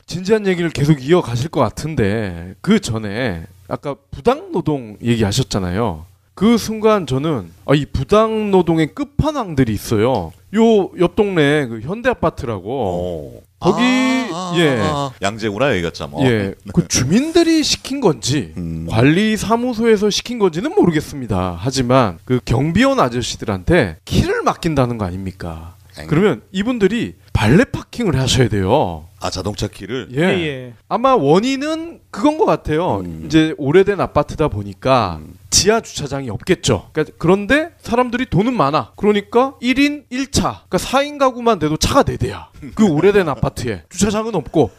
S4: 진지한 얘기를 계속 이어가실 것 같은데 그 전에 아까 부당노동 얘기하셨잖아요. 그 순간 저는 이 부당노동의 끝판왕들이 있어요. 요 옆 동네 그 현대아파트라고 거기
S3: 양재구나 여기가 참.
S4: 그 주민들이 시킨 건지 관리사무소에서 시킨 건지는 모르겠습니다. 하지만 그 경비원 아저씨들한테 키를 맡긴다는 거 아닙니까? 그러면 이분들이 발레 파킹을 하셔야 돼요.
S3: 자동차 키를?
S4: 아마 원인은 그건 것 같아요. 이제 오래된 아파트다 보니까 지하 주차장이 없겠죠. 그런데 사람들이 돈은 많아. 그러니까 1인 1차. 그러니까 4인 가구만 돼도 차가 4대야. 그 오래된 아파트에. 주차장은 없고.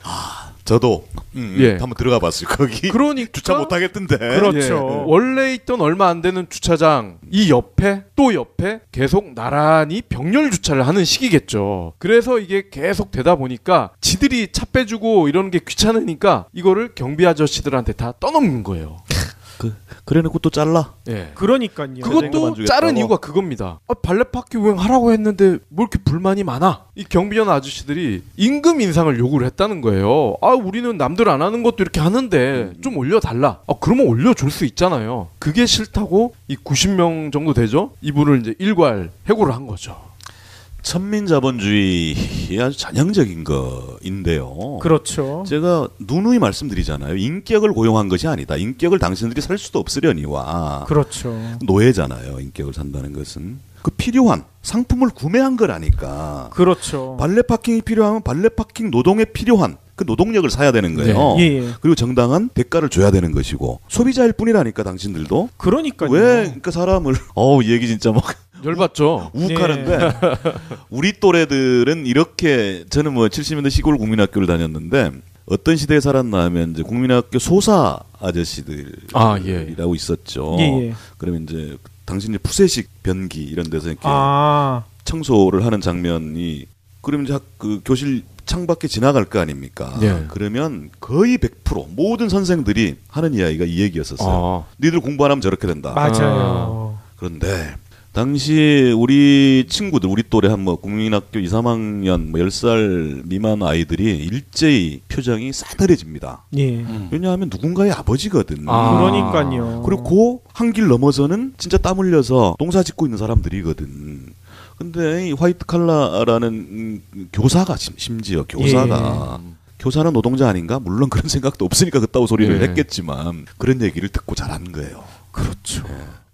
S3: 저도 한번 들어가 봤어요. 거기
S4: 그러니까
S3: 주차 못 하겠던데.
S2: 그렇죠.
S4: 원래 있던 얼마 안 되는 주차장 이 옆에 또 옆에 계속 나란히 병렬 주차를 하는 시기겠죠. 그래서 이게 계속 되다 보니까 지들이 차 빼주고 이러는 게 귀찮으니까 이거를 경비 아저씨들한테 다 떠넘긴 거예요.
S3: 그래놓고 또 잘라.
S2: 그러니까요.
S4: 그것도 자른 이유가 그겁니다. 발레 파킹 하라고 했는데 뭐 이렇게 불만이 많아? 이 경비원 아저씨들이 임금 인상을 요구를 했다는 거예요. 우리는 남들 안 하는 것도 이렇게 하는데 좀 올려달라. 그러면 올려줄 수 있잖아요. 그게 싫다고 이 90명 정도 되죠? 이분을 이제 일괄 해고를 한 거죠.
S3: 천민자본주의의 아주 전형적인 거인데요.
S2: 그렇죠.
S3: 제가 누누이 말씀드리잖아요. 인격을 고용한 것이 아니다. 인격을 당신들이 살 수도 없으려니와.
S2: 그렇죠.
S3: 노예잖아요. 인격을 산다는 것은. 그 필요한 상품을 구매한 거라니까.
S2: 그렇죠.
S3: 발레 파킹이 필요하면 발레 파킹 노동에 필요한 그 노동력을 사야 되는 거예요. 그리고 정당한 대가를 줘야 되는 것이고 소비자일 뿐이라니까 당신들도.
S2: 그러니까요.
S3: 왜 그러니까 사람을 이 얘기 진짜 막
S4: 열받죠.
S3: 우욱하는데 우리 또래들은 이렇게 저는 70년대 시골 국민학교를 다녔는데 어떤 시대에 살았나 하면 이제 국민학교 소사 아저씨들이라고 있었죠. 그러면 이제 당신이 푸세식 변기 이런 데서 이렇게 청소를 하는 장면이 그러면 이제 그 교실 창밖에 지나갈 거 아닙니까? 그러면 거의 100% 모든 선생들이 하는 이야기가 이 얘기였었어요. 니들 공부 안 하면 저렇게 된다.
S2: 맞아요.
S3: 그런데 당시 우리 친구들, 우리 또래 한 국민학교 2, 3학년 10살 미만 아이들이 일제히 표정이 싸늘해집니다. 왜냐하면 누군가의 아버지거든.
S2: 그러니까요.
S3: 그리고 그 한 길 넘어서는 진짜 땀 흘려서 농사 짓고 있는 사람들이거든. 근데 이 화이트 칼라라는 교사가 심지어 교사가 교사는 노동자 아닌가? 물론 그런 생각도 없으니까 그따구 소리를 했겠지만 그런 얘기를 듣고 자란 거예요.
S2: 그렇죠.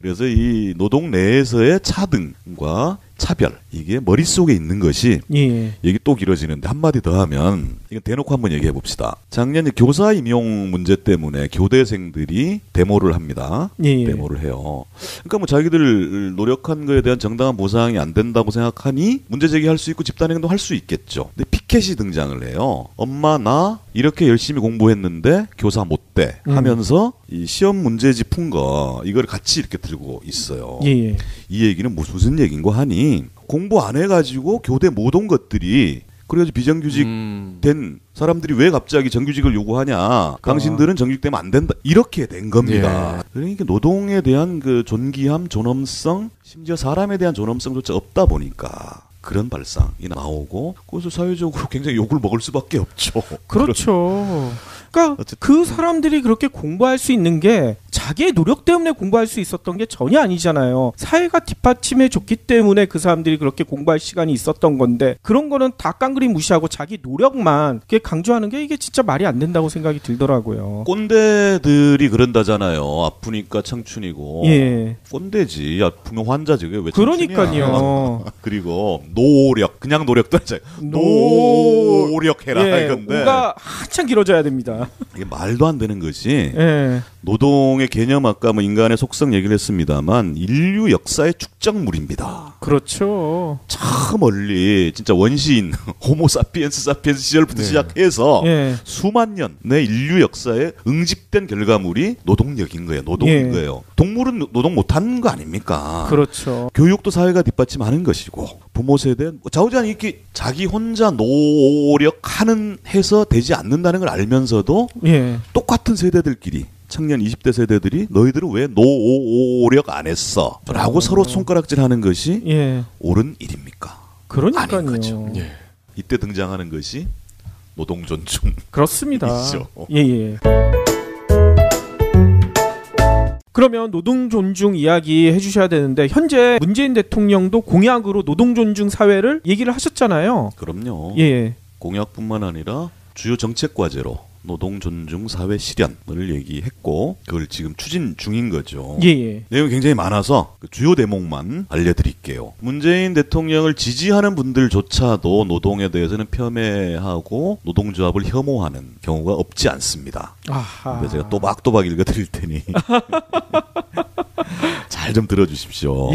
S3: 그래서 이 노동 내에서의 차등과 차별 이게 머릿속에 있는 것이 얘기 또 길어지는데 한마디 더 하면 이건 대놓고 한번 얘기해 봅시다. 작년 교사 임용 문제 때문에 교대생들이 데모를 합니다. 데모를 해요. 그러니까 뭐 자기들 노력한 거에 대한 정당한 보상이 안 된다고 생각하니 문제 제기할 수 있고 집단행동 할 수 있겠죠. 근데 피켓이 등장을 해요. 엄마 나 이렇게 열심히 공부했는데 교사 못 돼 하면서 이 시험 문제지 푼 거 이걸 같이 이렇게 들고 있어요. 이 얘기는 무슨 얘기인고 하니 공부 안 해가지고 교대 못 온 것들이 그래가지고 비정규직 된 사람들이 왜 갑자기 정규직을 요구하냐. 당신들은 정규직되면 안 된다. 이렇게 된 겁니다. 그러니까 노동에 대한 그 존귀함, 존엄성, 심지어 사람에 대한 존엄성조차 없다 보니까 그런 발상이 나오고 그래서 사회적으로 굉장히 욕을 먹을 수밖에 없죠.
S2: 그렇죠. 그러니까 그 사람들이 그렇게 공부할 수 있는 게 자기의 노력 때문에 공부할 수 있었던 게 전혀 아니잖아요. 사회가 뒷받침해 줬기 때문에 그 사람들이 그렇게 공부할 시간이 있었던 건데 그런 거는 다 깡그리 무시하고 자기 노력만 강조하는 게 이게 진짜 말이 안 된다고 생각이 들더라고요.
S3: 꼰대들이 그런다잖아요. 아프니까 청춘이고. 꼰대지. 아프면 환자지. 그게 왜 청춘이야.
S2: 그러니까요.
S3: 그리고 노력. 그냥 노력도 하잖아요. 노력해라 이건데.
S2: 뭔가 한참 길어져야 됩니다.
S3: 이게 말도 안 되는 것이 노동의 개념 아까 뭐 인간의 속성 얘기를 했습니다만 인류 역사의 축적물입니다.
S2: 그렇죠.
S3: 저 멀리 진짜 원시인 호모사피엔스 시절부터 시작해서 수만 년의 인류 역사에 응집된 결과물이 노동력인 거예요. 노동인 거예요. 동물은 노동 못하는 거 아닙니까?
S2: 그렇죠.
S3: 교육도 사회가 뒷받침하는 것이고 부모 세대 좌우지간에 이렇게 자기 혼자 노력하는 해서 되지 않는다는 걸 알면서도 똑같은 세대들끼리 청년 20대 세대들이 너희들은 왜 노력 안 했어? 라고 서로 손가락질하는 것이 옳은 일입니까?
S2: 그러니까요.
S3: 아닌 거죠. 이때 등장하는 것이 노동 존중.
S2: 그렇습니다. 그러면 노동 존중 이야기 해주셔야 되는데 현재 문재인 대통령도 공약으로 노동 존중 사회를 얘기를 하셨잖아요.
S3: 그럼요. 공약뿐만 아니라 주요 정책 과제로 노동 존중 사회 실현을 얘기했고 그걸 지금 추진 중인 거죠. 내용이 굉장히 많아서 그 주요 대목만 알려드릴게요. 문재인 대통령을 지지하는 분들조차도 노동에 대해서는 폄훼하고 노동조합을 혐오하는 경우가 없지 않습니다. 근데 제가 또박또박 읽어드릴 테니 잘 좀 들어주십시오.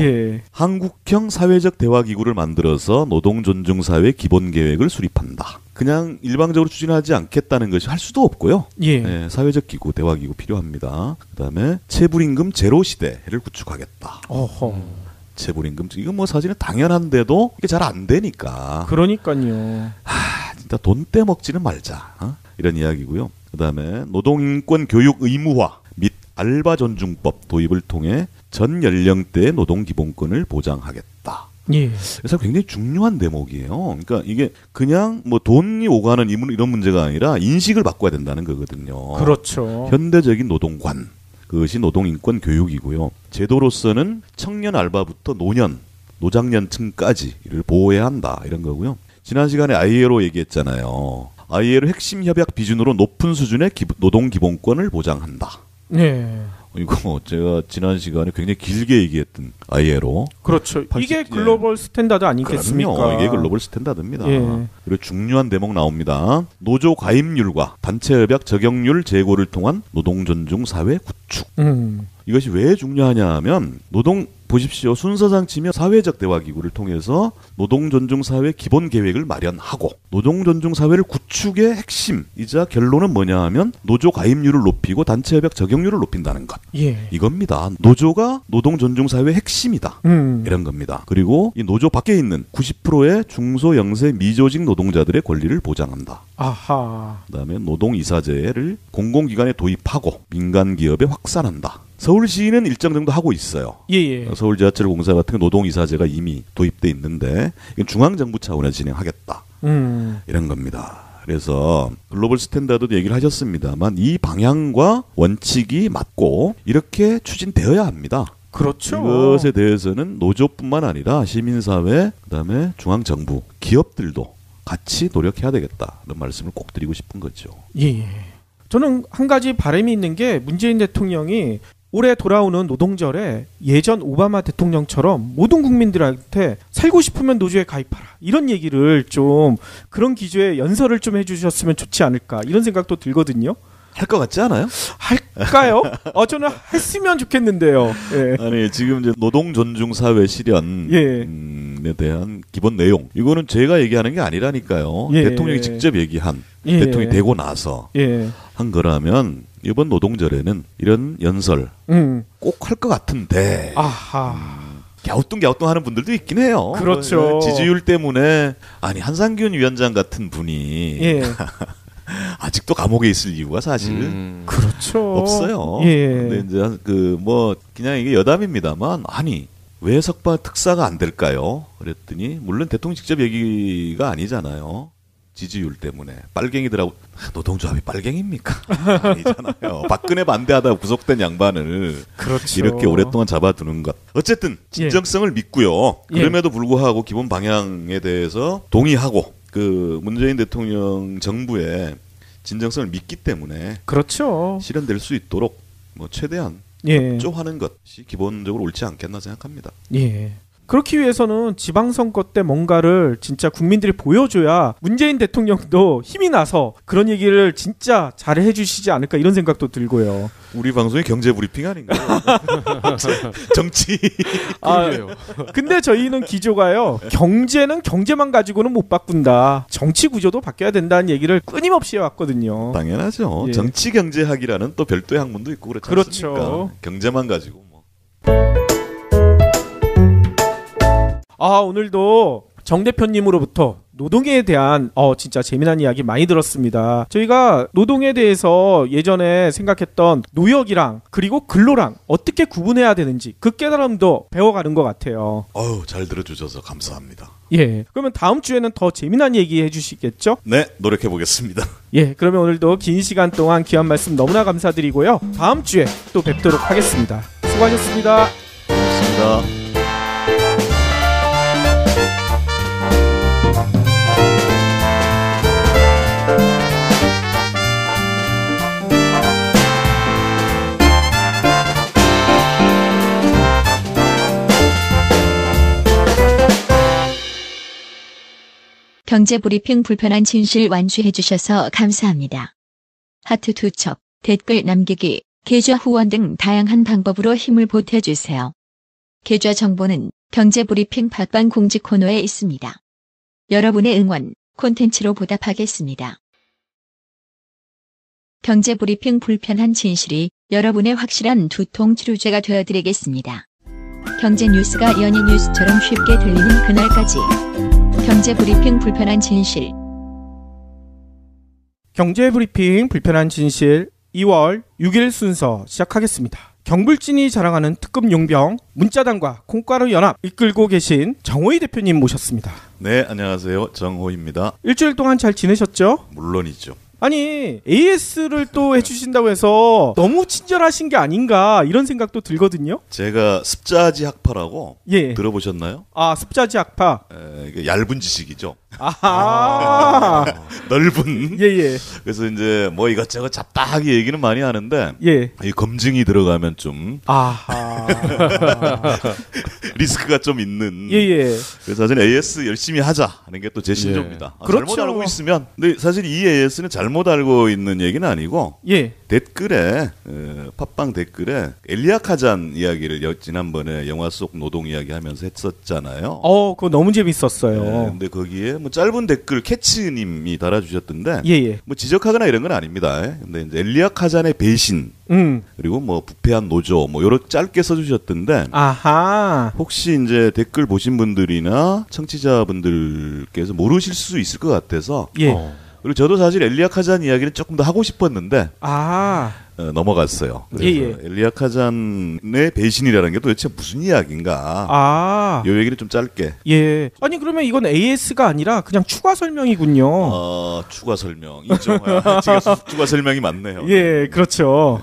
S3: 한국형 사회적 대화기구를 만들어서 노동 존중 사회 기본 계획을 수립한다. 그냥 일방적으로 추진하지 않겠다는 것이 할 수도 없고요. 사회적 기구, 대화기구 필요합니다. 그다음에 체불임금 제로 시대를 구축하겠다. 체불임금 이건 뭐 사실은 당연한데도 이게 잘 안 되니까.
S2: 그러니까요.
S3: 진짜 돈 떼먹지는 말자. 이런 이야기고요. 그다음에 노동인권 교육 의무화 및 알바 존중법 도입을 통해 전 연령대의 노동 기본권을 보장하겠다. 그래서 굉장히 중요한 대목이에요. 그러니까 이게 그냥 뭐 돈이 오가는 이런 문제가 아니라 인식을 바꿔야 된다는 거거든요.
S2: 그렇죠.
S3: 현대적인 노동관. 그것이 노동인권 교육이고요. 제도로서는 청년 알바부터 노장년층까지를 보호해야 한다. 이런 거고요. 지난 시간에 ILO 얘기했잖아요. ILO 핵심 협약 비준으로 높은 수준의 노동 기본권을 보장한다. 이거 제가 지난 시간에 굉장히 길게 얘기했던 ILO.
S2: 그렇죠. 이게 글로벌 스탠다드 아니겠습니까?
S3: 그럼요. 이게 글로벌 스탠다드입니다. 그리고 중요한 대목 나옵니다. 노조 가입률과 단체협약 적용률 제고를 통한 노동 존중 사회 구축. 이것이 왜 중요하냐 하면 노동 보십시오. 순서상 치면 사회적 대화기구를 통해서 노동존중사회 기본계획을 마련하고 노동존중사회를 구축의 핵심이자 결론은 뭐냐 하면 노조 가입률을 높이고 단체협약 적용률을 높인다는 것. 이겁니다. 노조가 노동존중사회의 핵심이다. 이런 겁니다. 그리고 이 노조 밖에 있는 90%의 중소 영세 미조직 노동자들의 권리를 보장한다. 그다음에 노동이사제를 공공기관에 도입하고 민간기업에 확산한다. 서울시는 일정 정도 하고 있어요. 서울지하철공사 같은 노동이사제가 이미 도입돼 있는데 이건 중앙정부 차원에서 진행하겠다. 이런 겁니다. 그래서 글로벌 스탠다드도 얘기를 하셨습니다만 이 방향과 원칙이 맞고 이렇게 추진되어야 합니다.
S2: 그렇죠.
S3: 이것에 대해서는 노조뿐만 아니라 시민사회, 그다음에 중앙정부, 기업들도 같이 노력해야 되겠다. 이런 말씀을 꼭 드리고 싶은 거죠.
S2: 예. 저는 한 가지 바람이 있는 게 문재인 대통령이 올해 돌아오는 노동절에 예전 오바마 대통령처럼 모든 국민들한테 살고 싶으면 노조에 가입하라. 이런 얘기를 좀 그런 기조의 연설을 좀 해주셨으면 좋지 않을까. 이런 생각도 들거든요.
S3: 할 것 같지 않아요?
S2: 할까요? 저는 했으면 좋겠는데요. 예.
S3: 아니 지금 이제 노동 존중 사회 실현에 대한 기본 내용 이거는 제가 얘기하는 게 아니라니까요. 대통령이 직접 얘기한 대통령이 되고 나서 한 거라면 이번 노동절에는 이런 연설 꼭 할 것 같은데. 갸우뚱하는 분들도 있긴 해요.
S2: 그렇죠.
S3: 지지율 때문에 아니 한상균 위원장 같은 분이 아직도 감옥에 있을 이유가 사실
S2: 그렇죠.
S3: 없어요. 근데 이제 뭐 그냥 이게 여담입니다만 아니 왜 석방 특사가 안 될까요? 그랬더니 물론 대통령 직접 얘기가 아니잖아요. 지지율 때문에 빨갱이들하고 노동조합이 빨갱입니까? 아니잖아요. 박근혜 반대하다가 구속된 양반을
S2: 그렇죠.
S3: 이렇게 오랫동안 잡아두는 것. 어쨌든 진정성을 믿고요. 그럼에도 불구하고 기본 방향에 대해서 동의하고 그 문재인 대통령 정부의 진정성을 믿기 때문에
S2: 그렇죠.
S3: 실현될 수 있도록 뭐 최대한 협조하는 것이 기본적으로 옳지 않겠나 생각합니다.
S2: 그렇기 위해서는 지방선거 때 뭔가를 진짜 국민들이 보여줘야 문재인 대통령도 힘이 나서 그런 얘기를 진짜 잘 해주시지 않을까 이런 생각도 들고요.
S3: 우리 방송이 경제 브리핑 아닌가요? 정치.
S2: 근데 저희는 기조가요. 경제는 경제만 가지고는 못 바꾼다. 정치 구조도 바뀌어야 된다는 얘기를 끊임없이 해왔거든요.
S3: 당연하죠. 정치 경제학이라는 또 별도의 학문도 있고 그렇지 않습니까?
S2: 그렇죠.
S3: 경제만 가지고 뭐.
S2: 오늘도 정 대표님으로부터 노동에 대한 진짜 재미난 이야기 많이 들었습니다. 저희가 노동에 대해서 예전에 생각했던 노역이랑 그리고 근로랑 어떻게 구분해야 되는지 그 깨달음도 배워가는 것 같아요.
S3: 잘 들어주셔서 감사합니다.
S2: 그러면 다음 주에는 더 재미난 얘기 해주시겠죠?
S3: 네, 노력해보겠습니다.
S2: 그러면 오늘도 긴 시간 동안 귀한 말씀 너무나 감사드리고요. 다음 주에 또 뵙도록 하겠습니다. 수고하셨습니다.
S3: 고맙습니다.
S1: 경제브리핑 불편한 진실 완주해주셔서 감사합니다. 하트 투첩, 댓글 남기기, 계좌 후원 등 다양한 방법으로 힘을 보태주세요. 계좌 정보는 경제브리핑 팟빵 공지 코너에 있습니다. 여러분의 응원, 콘텐츠로 보답하겠습니다. 경제브리핑 불편한 진실이 여러분의 확실한 두통 치료제가 되어드리겠습니다. 경제 뉴스가 연예 뉴스처럼 쉽게 들리는 그날까지. 경제브리핑 불편한 진실.
S2: 경제브리핑 불편한 진실 2월 6일 순서 시작하겠습니다. 경불진이 자랑하는 특급 용병 문자단과 콩가루 연합 이끌고 계신 정호희 대표님 모셨습니다.
S3: 네, 안녕하세요. 정호희입니다.
S2: 일주일 동안 잘 지내셨죠?
S3: 물론이죠.
S2: 아니 AS를 또 해주신다고 해서 너무 친절하신 게 아닌가 이런 생각도 들거든요.
S3: 제가 습자지 학파라고 들어보셨나요?
S2: 습자지 학파.
S3: 이게 얇은 지식이죠. 넓은. 그래서 이제 뭐 이것저것 잡다하게 얘기는 많이 하는데 이 검증이 들어가면 좀 리스크가 좀 있는. 그래서 사실 AS 열심히 하자 하는 게 또 제 신조입니다.
S2: 그렇죠.
S3: 잘못 알고 있으면. 근데 사실 이 AS는 잘못 알고 있는 얘기는 아니고 댓글에 팟빵 댓글에 엘리야 카잔 이야기를 지난번에 영화 속 노동 이야기 하면서 했었잖아요.
S2: 그거 너무 재밌었어요.
S3: 근데 거기에 뭐 짧은 댓글 캐치님이 달아주셨던데 뭐 지적하거나 이런 건 아닙니다. 근데 이제 엘리야 카잔의 배신 그리고 뭐 부패한 노조 뭐 요렇게 짧게 써주셨던데 혹시 이제 댓글 보신 분들이나 청취자분들께서 모르실 수 있을 것 같아서 그리고 저도 사실 엘리야 카잔 이야기는 조금 더 하고 싶었는데 넘어갔어요. 그래서 엘리야 카잔의 배신이라는 게 도대체 무슨 이야기인가? 요 얘기를 좀 짧게.
S2: 아니 그러면 이건 AS가 아니라 그냥 추가 설명이군요.
S3: 추가 설명이죠. 제가 추가 설명이 맞네요.
S2: 그렇죠.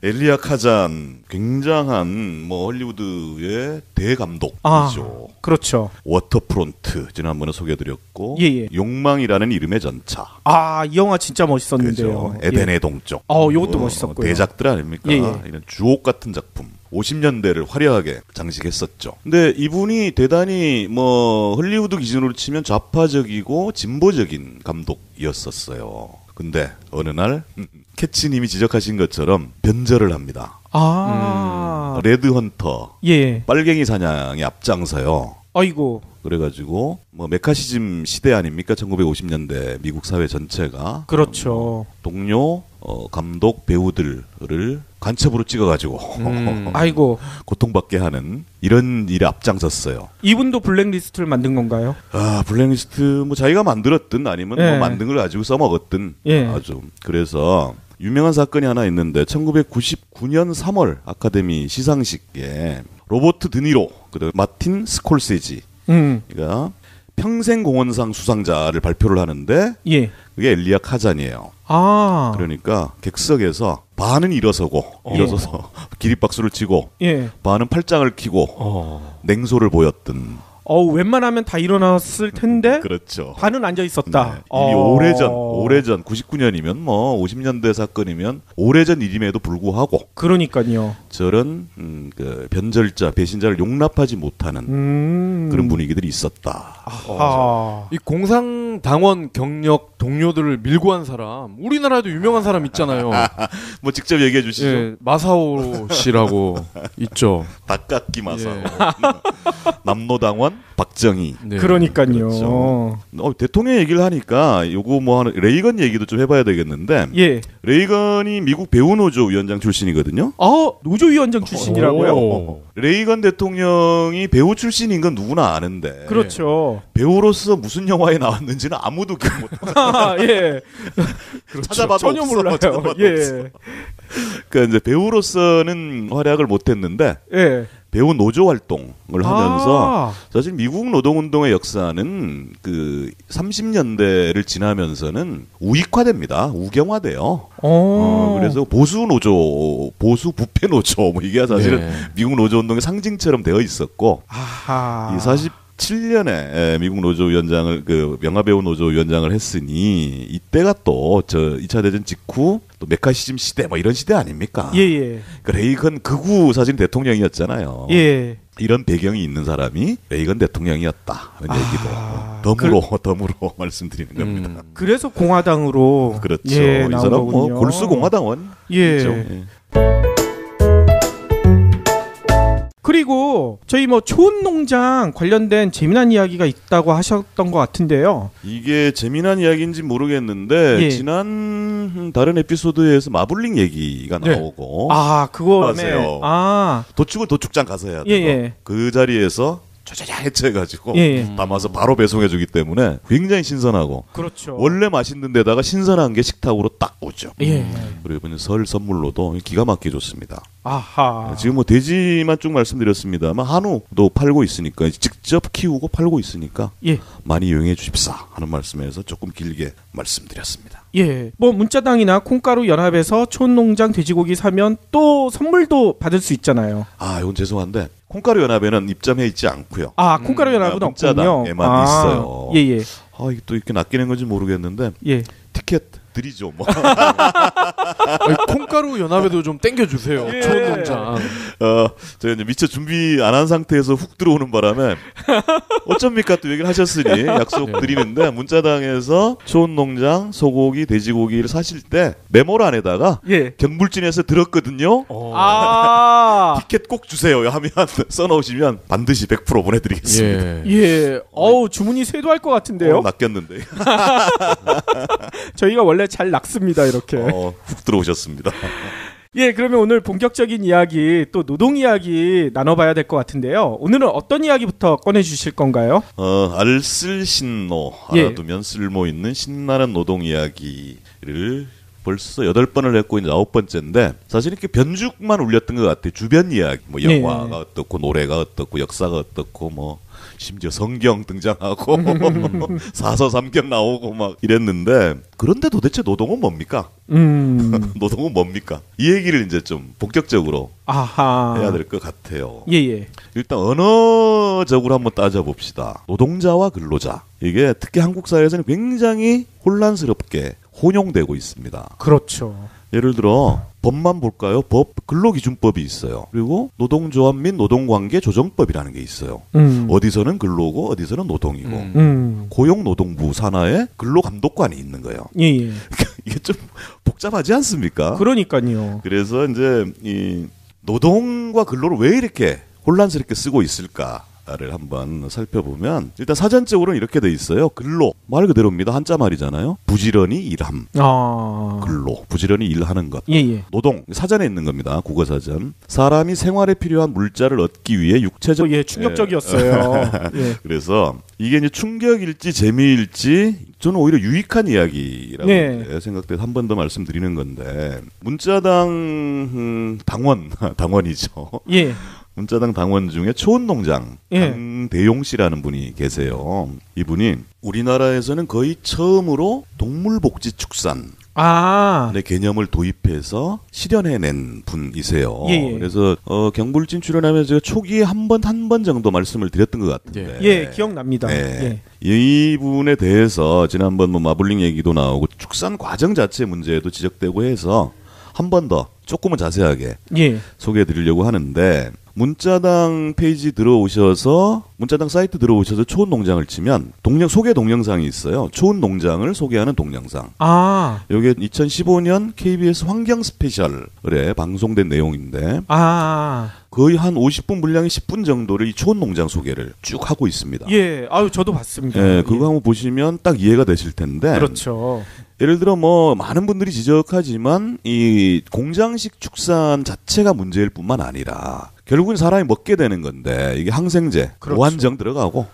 S3: 엘리야 카잔 굉장한 뭐 헐리우드의 대감독이죠.
S2: 그렇죠.
S3: 워터프론트 지난번에 소개해드렸고
S2: 예.
S3: 욕망이라는 이름의 전차.
S2: 이 영화 진짜 멋있었는데요.
S3: 그렇죠. 에덴의 동쪽.
S2: 이것도 멋있었고요.
S3: 대작들 아닙니까? 이런 주옥 같은 작품. 50년대를 화려하게 장식했었죠. 근데 이분이 대단히 뭐 헐리우드 기준으로 치면 좌파적이고 진보적인 감독이었었어요. 근데 어느 날 캐치님이 지적하신 것처럼 변절을 합니다. 레드 헌터, 빨갱이 사냥에 앞장서요.
S2: 아이고.
S3: 그래가지고 뭐 메카시즘 시대 아닙니까? 1950년대 미국 사회 전체가.
S2: 그렇죠.
S3: 동료 감독 배우들을 간첩으로 찍어가지고
S2: 아이고
S3: 고통받게 하는 이런 일에 앞장섰어요.
S2: 이분도 블랙리스트를 만든 건가요?
S3: 블랙리스트 뭐 자기가 만들었든 아니면 뭐 만든 걸 가지고 써먹었든 아주. 그래서 유명한 사건이 하나 있는데 1999년 3월 아카데미 시상식에 로버트 드니로 그리고 마틴 스콜세지 그러니까 평생공헌상 수상자를 발표를 하는데 그게 엘리야 카잔이에요. 그러니까 객석에서 반은 일어서서 기립박수를 치고 반은 팔짱을 끼고 냉소를 보였던.
S2: 웬만하면 다 일어났을 텐데
S3: 그렇죠.
S2: 반은 앉아 있었다.
S3: 이미 오래전 99년이면 뭐 50년대 사건이면 오래전 일임에도 불구하고
S2: 그러니까요.
S3: 저런 그 변절자 배신자를 용납하지 못하는 그런 분위기들이 있었다.
S4: 이 공상당원 경력 동료들을 밀고 한 사람 우리나라에도 유명한 사람 있잖아요.
S3: 뭐 직접 얘기해 주시죠.
S4: 마사오 씨라고 있죠.
S3: 닭깎기 마사오. 남노당원 박정희.
S2: 그러니까요.
S3: 그렇죠. 대통령 얘기를 하니까 요거 뭐 레이건 얘기도 좀 해봐야 되겠는데. 레이건이 미국 배우노조 위원장 출신이거든요.
S2: 노조위원장 출신이라고요?
S3: 레이건 대통령이 배우 출신인 건 누구나 아는데.
S2: 그렇죠.
S3: 배우로서 무슨 영화에 나왔는지는 아무도 기억 못합니다.
S2: 그렇죠.
S3: 찾아봐도
S2: 전혀
S3: 없어.
S2: 몰라요.
S3: 그러니까 이제 배우로서는 활약을 못했는데. 배우 노조 활동을 하면서 사실 미국 노동운동의 역사는 그 30년대를 지나면서는 우익화됩니다. 우경화돼요. 그래서 보수 노조, 보수 부패 노조 뭐 이게 사실은 미국 노조운동의 상징처럼 되어 있었고 이 47년에 미국 노조위원장을 그 명화배우 노조위원장을 했으니 이때가 또 저 2차 대전 직후 또 메카시즘 시대 뭐 이런 시대 아닙니까? 그러니까 레이건 극우 사실 대통령이었잖아요. 이런 배경이 있는 사람이 레이건 대통령이었다. 이런 얘기도 덤으로 말씀드리는 겁니다.
S2: 그래서 공화당으로
S3: 그렇죠. 이 사람 뭐 골수 공화당원이죠.
S2: 그리고 저희 뭐 초원농장 관련된 재미난 이야기가 있다고 하셨던 것 같은데요.
S3: 이게 재미난 이야기인지 모르겠는데 지난 다른 에피소드에서 마블링 얘기가 나오고
S2: 그거네요.
S3: 도축을 도축장 가서 해야 돼요. 그 자리에서 쫙쫙 해체해가지고 담아서 바로 배송해주기 때문에 굉장히 신선하고
S2: 그렇죠.
S3: 원래 맛있는 데다가 신선한 게 식탁으로 딱 오죠. 그리고 이번에 설 선물로도 기가 막히게 좋습니다. 지금 뭐 돼지만 쭉 말씀드렸습니다만 한우도 팔고 있으니까 직접 키우고 팔고 있으니까 많이 이용해 주십사 하는 말씀에서 조금 길게 말씀드렸습니다.
S2: 뭐 문자당이나 콩가루 연합에서 초원농장 돼지고기 사면 또 선물도 받을 수 있잖아요.
S3: 이건 죄송한데 콩가루 연합에는 입점해 있지 않고요.
S2: 콩가루 연합은 없군요.
S3: 문자당에만 있어요.
S2: 이게
S3: 또 이렇게 낚이는 건지 모르겠는데 티켓 드리죠. 뭐.
S4: 콩가루 연합에도 좀 땡겨주세요. 초원농장.
S3: 제가 이제 미처 준비 안 한 상태에서 훅 들어오는 바람에 어쩝니까 또 얘기를 하셨으니 약속 드리는데 문자당에서 초원농장 소고기 돼지고기를 사실 때 메모란에다가 경불진에서 들었거든요. 티켓 꼭 주세요 하면 써놓으시면 반드시 100% 보내드리겠습니다.
S2: 주문이 쇄도할 것 같은데요.
S3: 낚였는데.
S2: 저희가 원래 잘 낚습니다. 이렇게
S3: 훅 들어오셨습니다.
S2: 그러면 오늘 본격적인 이야기 또 노동 이야기 나눠봐야 될 것 같은데요. 오늘은 어떤 이야기부터 꺼내주실 건가요?
S3: 알쓸신노 알아두면 쓸모 있는 신나는 노동 이야기를 벌써 8번을 했고 이제 9번째인데 사실 이렇게 변죽만 울렸던 것 같아요. 주변 이야기, 뭐 영화가 어떻고 노래가 어떻고 역사가 어떻고 뭐 심지어 성경 등장하고 사서삼경 나오고 막 이랬는데 그런데 도대체 노동은 뭡니까? 노동은 뭡니까? 이 얘기를 이제 좀 본격적으로 해야 될 것 같아요.
S2: 예.
S3: 일단 언어적으로 한번 따져봅시다. 노동자와 근로자. 이게 특히 한국 사회에서는 굉장히 혼란스럽게 혼용되고 있습니다.
S2: 그렇죠.
S3: 예를 들어 법만 볼까요? 근로기준법이 있어요. 그리고 노동조합 및 노동관계조정법이라는 게 있어요. 어디서는 근로고 어디서는 노동이고 고용노동부 산하에 근로감독관이 있는 거예요.
S2: 예.
S3: 이게 좀 복잡하지 않습니까?
S2: 그러니까요.
S3: 그래서 이제 이 노동과 근로를 왜 이렇게 혼란스럽게 쓰고 있을까를 한번 살펴보면 일단 사전적으로는 이렇게 돼 있어요. 근로 말 그대로입니다. 한자 말이잖아요. 부지런히 일함. 근로 부지런히 일하는 것.
S2: 예.
S3: 노동 사전에 있는 겁니다. 국어사전. 사람이 생활에 필요한 물자를 얻기 위해 육체적
S2: 충격적이었어요. 예.
S3: 그래서 이게 이제 충격일지 재미일지 저는 오히려 유익한 이야기라고 생각돼서 한 번 더 말씀드리는 건데 문자당 당원이죠.
S2: 예.
S3: 문자당 당원 중에 초원농장 강대용 씨라는 분이 계세요. 이분이 우리나라에서는 거의 처음으로 동물복지축산 의 개념을 도입해서 실현해낸 분이세요. 그래서 경불진 출연하면서 제가 초기에 한 번 정도 말씀을 드렸던 것 같은데.
S2: 예, 기억납니다.
S3: 이분에 대해서 지난번 마블링 얘기도 나오고 축산 과정 자체 문제도 지적되고 해서 한 번 더 조금은 자세하게 소개해드리려고 하는데 문자당 페이지 들어오셔서 문자당 사이트 들어오셔서 초원농장을 치면 소개 동영상이 있어요. 초원농장을 소개하는 동영상. 이게 2015년 KBS 환경 스페셜에 방송된 내용인데 거의 한 50분 분량의 10분 정도를 이 초원농장 소개를 쭉 하고 있습니다.
S2: 예, 저도 봤습니다.
S3: 그거 한번 보시면 딱 이해가 되실 텐데.
S2: 그렇죠.
S3: 예를 들어 많은 분들이 지적하지만 이 공장식 축산 자체가 문제일 뿐만 아니라 결국은 사람이 먹게 되는 건데 이게 항생제, 무한정 들어가고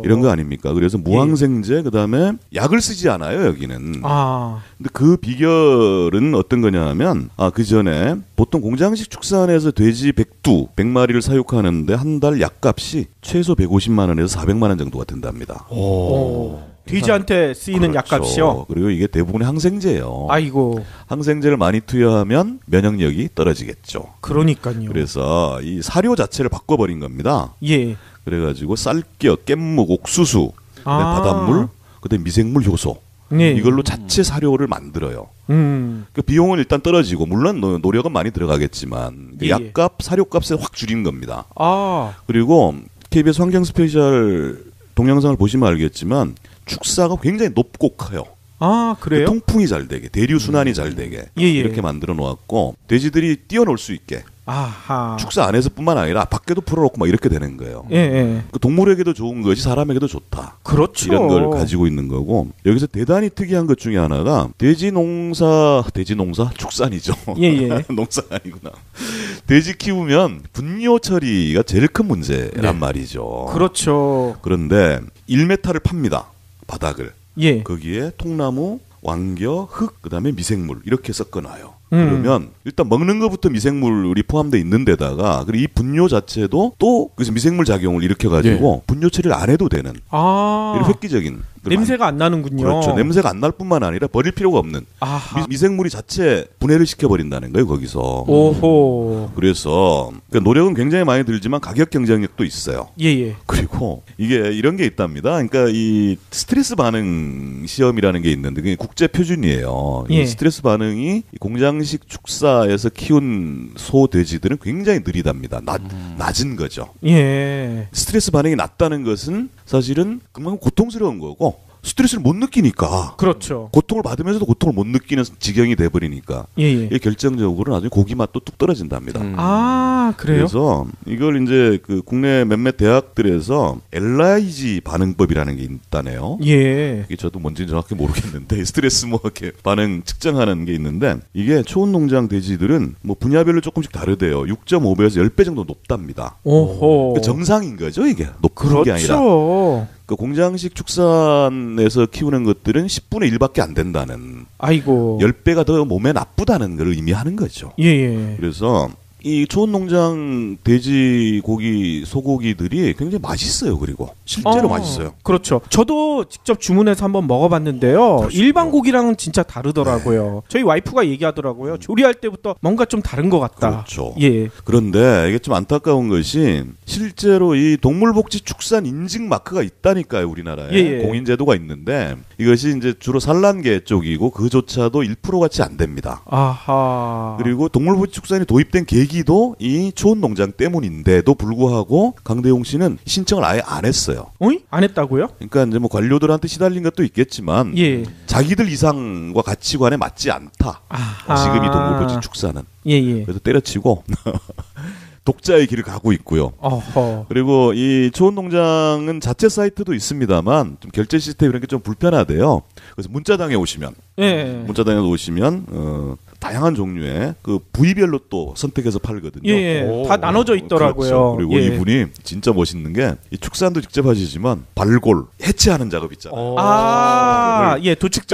S3: 이런 거 아닙니까? 그래서 무항생제 그다음에 약을 쓰지 않아요 여기는. 근데 그 비결은 어떤 거냐면 그 전에 보통 공장식 축산에서 돼지 100마리를 사육하는데 한 달 약값이 최소 150만 원에서 400만 원 정도가 든답니다.
S2: 돼지한테 쓰이는 약값이요?
S3: 그리고 이게 대부분의 항생제예요.
S2: 아이고.
S3: 항생제를 많이 투여하면 면역력이 떨어지겠죠.
S2: 그러니까요.
S3: 그래서 이 사료 자체를 바꿔버린 겁니다.
S2: 예.
S3: 그래가지고 쌀겨, 깻묵, 옥수수, 바닷물, 그다음에 미생물 효소. 이걸로 자체 사료를 만들어요. 그 비용은 일단 떨어지고 물론 노력은 많이 들어가겠지만 약값, 사료값을 확 줄인 겁니다. 그리고 KBS 환경 스페셜 동영상을 보시면 알겠지만 축사가 굉장히 높고 커요.
S2: 그래요?
S3: 통풍이 잘 되게, 대류 순환이 잘 되게 이렇게 만들어 놓았고 돼지들이 뛰어놀 수 있게 축사 안에서뿐만 아니라 밖에도 풀어놓고 막 이렇게 되는 거예요. 그 동물에게도 좋은 것이 사람에게도 좋다.
S2: 그렇죠.
S3: 이런 걸 가지고 있는 거고 여기서 대단히 특이한 것 중에 하나가 돼지 농사 축산이죠. 농사가 아니구나. 돼지 키우면 분뇨 처리가 제일 큰 문제란 말이죠.
S2: 그렇죠.
S3: 그런데 1m를 팝니다. 바닥을. 거기에 통나무, 왕겨, 흙, 그다음에 미생물 이렇게 섞어놔요. 그러면 일단 먹는 것부터 미생물이 포함되어 있는 데다가 그리고 이 분뇨 자체도 또 그래서 미생물 작용을 일으켜가지고 분뇨 처리를 안 해도 되는 이런 획기적인
S2: 냄새가 안 나는군요.
S3: 그렇죠. 냄새가 안 날 뿐만 아니라 버릴 필요가 없는 미생물이 자체 분해를 시켜버린다는 거예요. 거기서.
S2: 오호.
S3: 그래서 그러니까 노력은 굉장히 많이 들지만 가격 경쟁력도 있어요. 그리고 이게 이런 게 있답니다. 그러니까 이 스트레스 반응 시험이라는 게 있는데 그게 국제 표준이에요. 이 스트레스 반응이 공장식 축사에서 키운 소 돼지들은 굉장히 느리답니다. 낮은 거죠. 스트레스 반응이 낮다는 것은 사실은 그만큼 고통스러운 거고 스트레스를 못 느끼니까.
S2: 그렇죠.
S3: 고통을 받으면서도 고통을 못 느끼는 지경이 돼버리니까. 이게 결정적으로 나중에 고기 맛도 뚝 떨어진답니다.
S2: 그래요?
S3: 그래서 이걸 이제 그 국내 몇몇 대학들에서 LIG 반응법이라는 게 있다네요. 이게 저도 뭔지는 정확히 모르겠는데 스트레스 이렇게 반응 측정하는 게 있는데 이게 초원농장 돼지들은 분야별로 조금씩 다르대요. 6.5배에서 10배 정도 높답니다. 그러니까 정상인 거죠, 이게. 높은 게 아니라. 그 공장식 축산에서 키우는 것들은 10분의 1밖에 안 된다는. 10배가 더 몸에 나쁘다는 걸 의미하는 거죠. 그래서 이 초원농장 돼지고기 소고기들이 굉장히 맛있어요. 그리고 실제로 맛있어요.
S2: 그렇죠. 저도 직접 주문해서 한번 먹어봤는데요. 그렇습니다. 일반 고기랑은 진짜 다르더라고요. 네. 저희 와이프가 얘기하더라고요. 조리할 때부터 뭔가 좀 다른 것 같다.
S3: 그렇죠.
S2: 예.
S3: 그런데 이게 좀 안타까운 것이 실제로 이 동물복지축산 인증 마크가 있다니까요. 우리나라에
S2: 예.
S3: 공인제도가 있는데 이것이 이제 주로 산란계 쪽이고 그조차도 1% 같이 안 됩니다.
S2: 아하.
S3: 그리고 동물복지축산이 도입된 계기도 이 초원농장 때문인데도 불구하고 강대용 씨는 신청을 아예 안 했어요.
S2: 어이? 안 했다고요?
S3: 그러니까 이제 뭐 관료들한테 시달린 것도 있겠지만
S2: 예.
S3: 자기들 이상과 가치관에 맞지 않다. 지금 이 동물복지축산은.
S2: 예.
S3: 그래서 때려치고 독자의 길을 가고 있고요.
S2: 어허.
S3: 그리고 이 초원농장은 자체 사이트도 있습니다만 좀 결제 시스템 이런 게 좀 불편하대요. 그래서 문자당에 오시면, 문자당에 오시면 다양한 종류의 그 부위별로 또 선택해서 팔거든요.
S2: 예. 다 나눠져 있더라고요.
S3: 그렇죠. 그리고 이분이 진짜 멋있는 게 이 축산도 직접 하시지만 발골 해체하는 작업 있잖아요.
S2: 예, 도축자.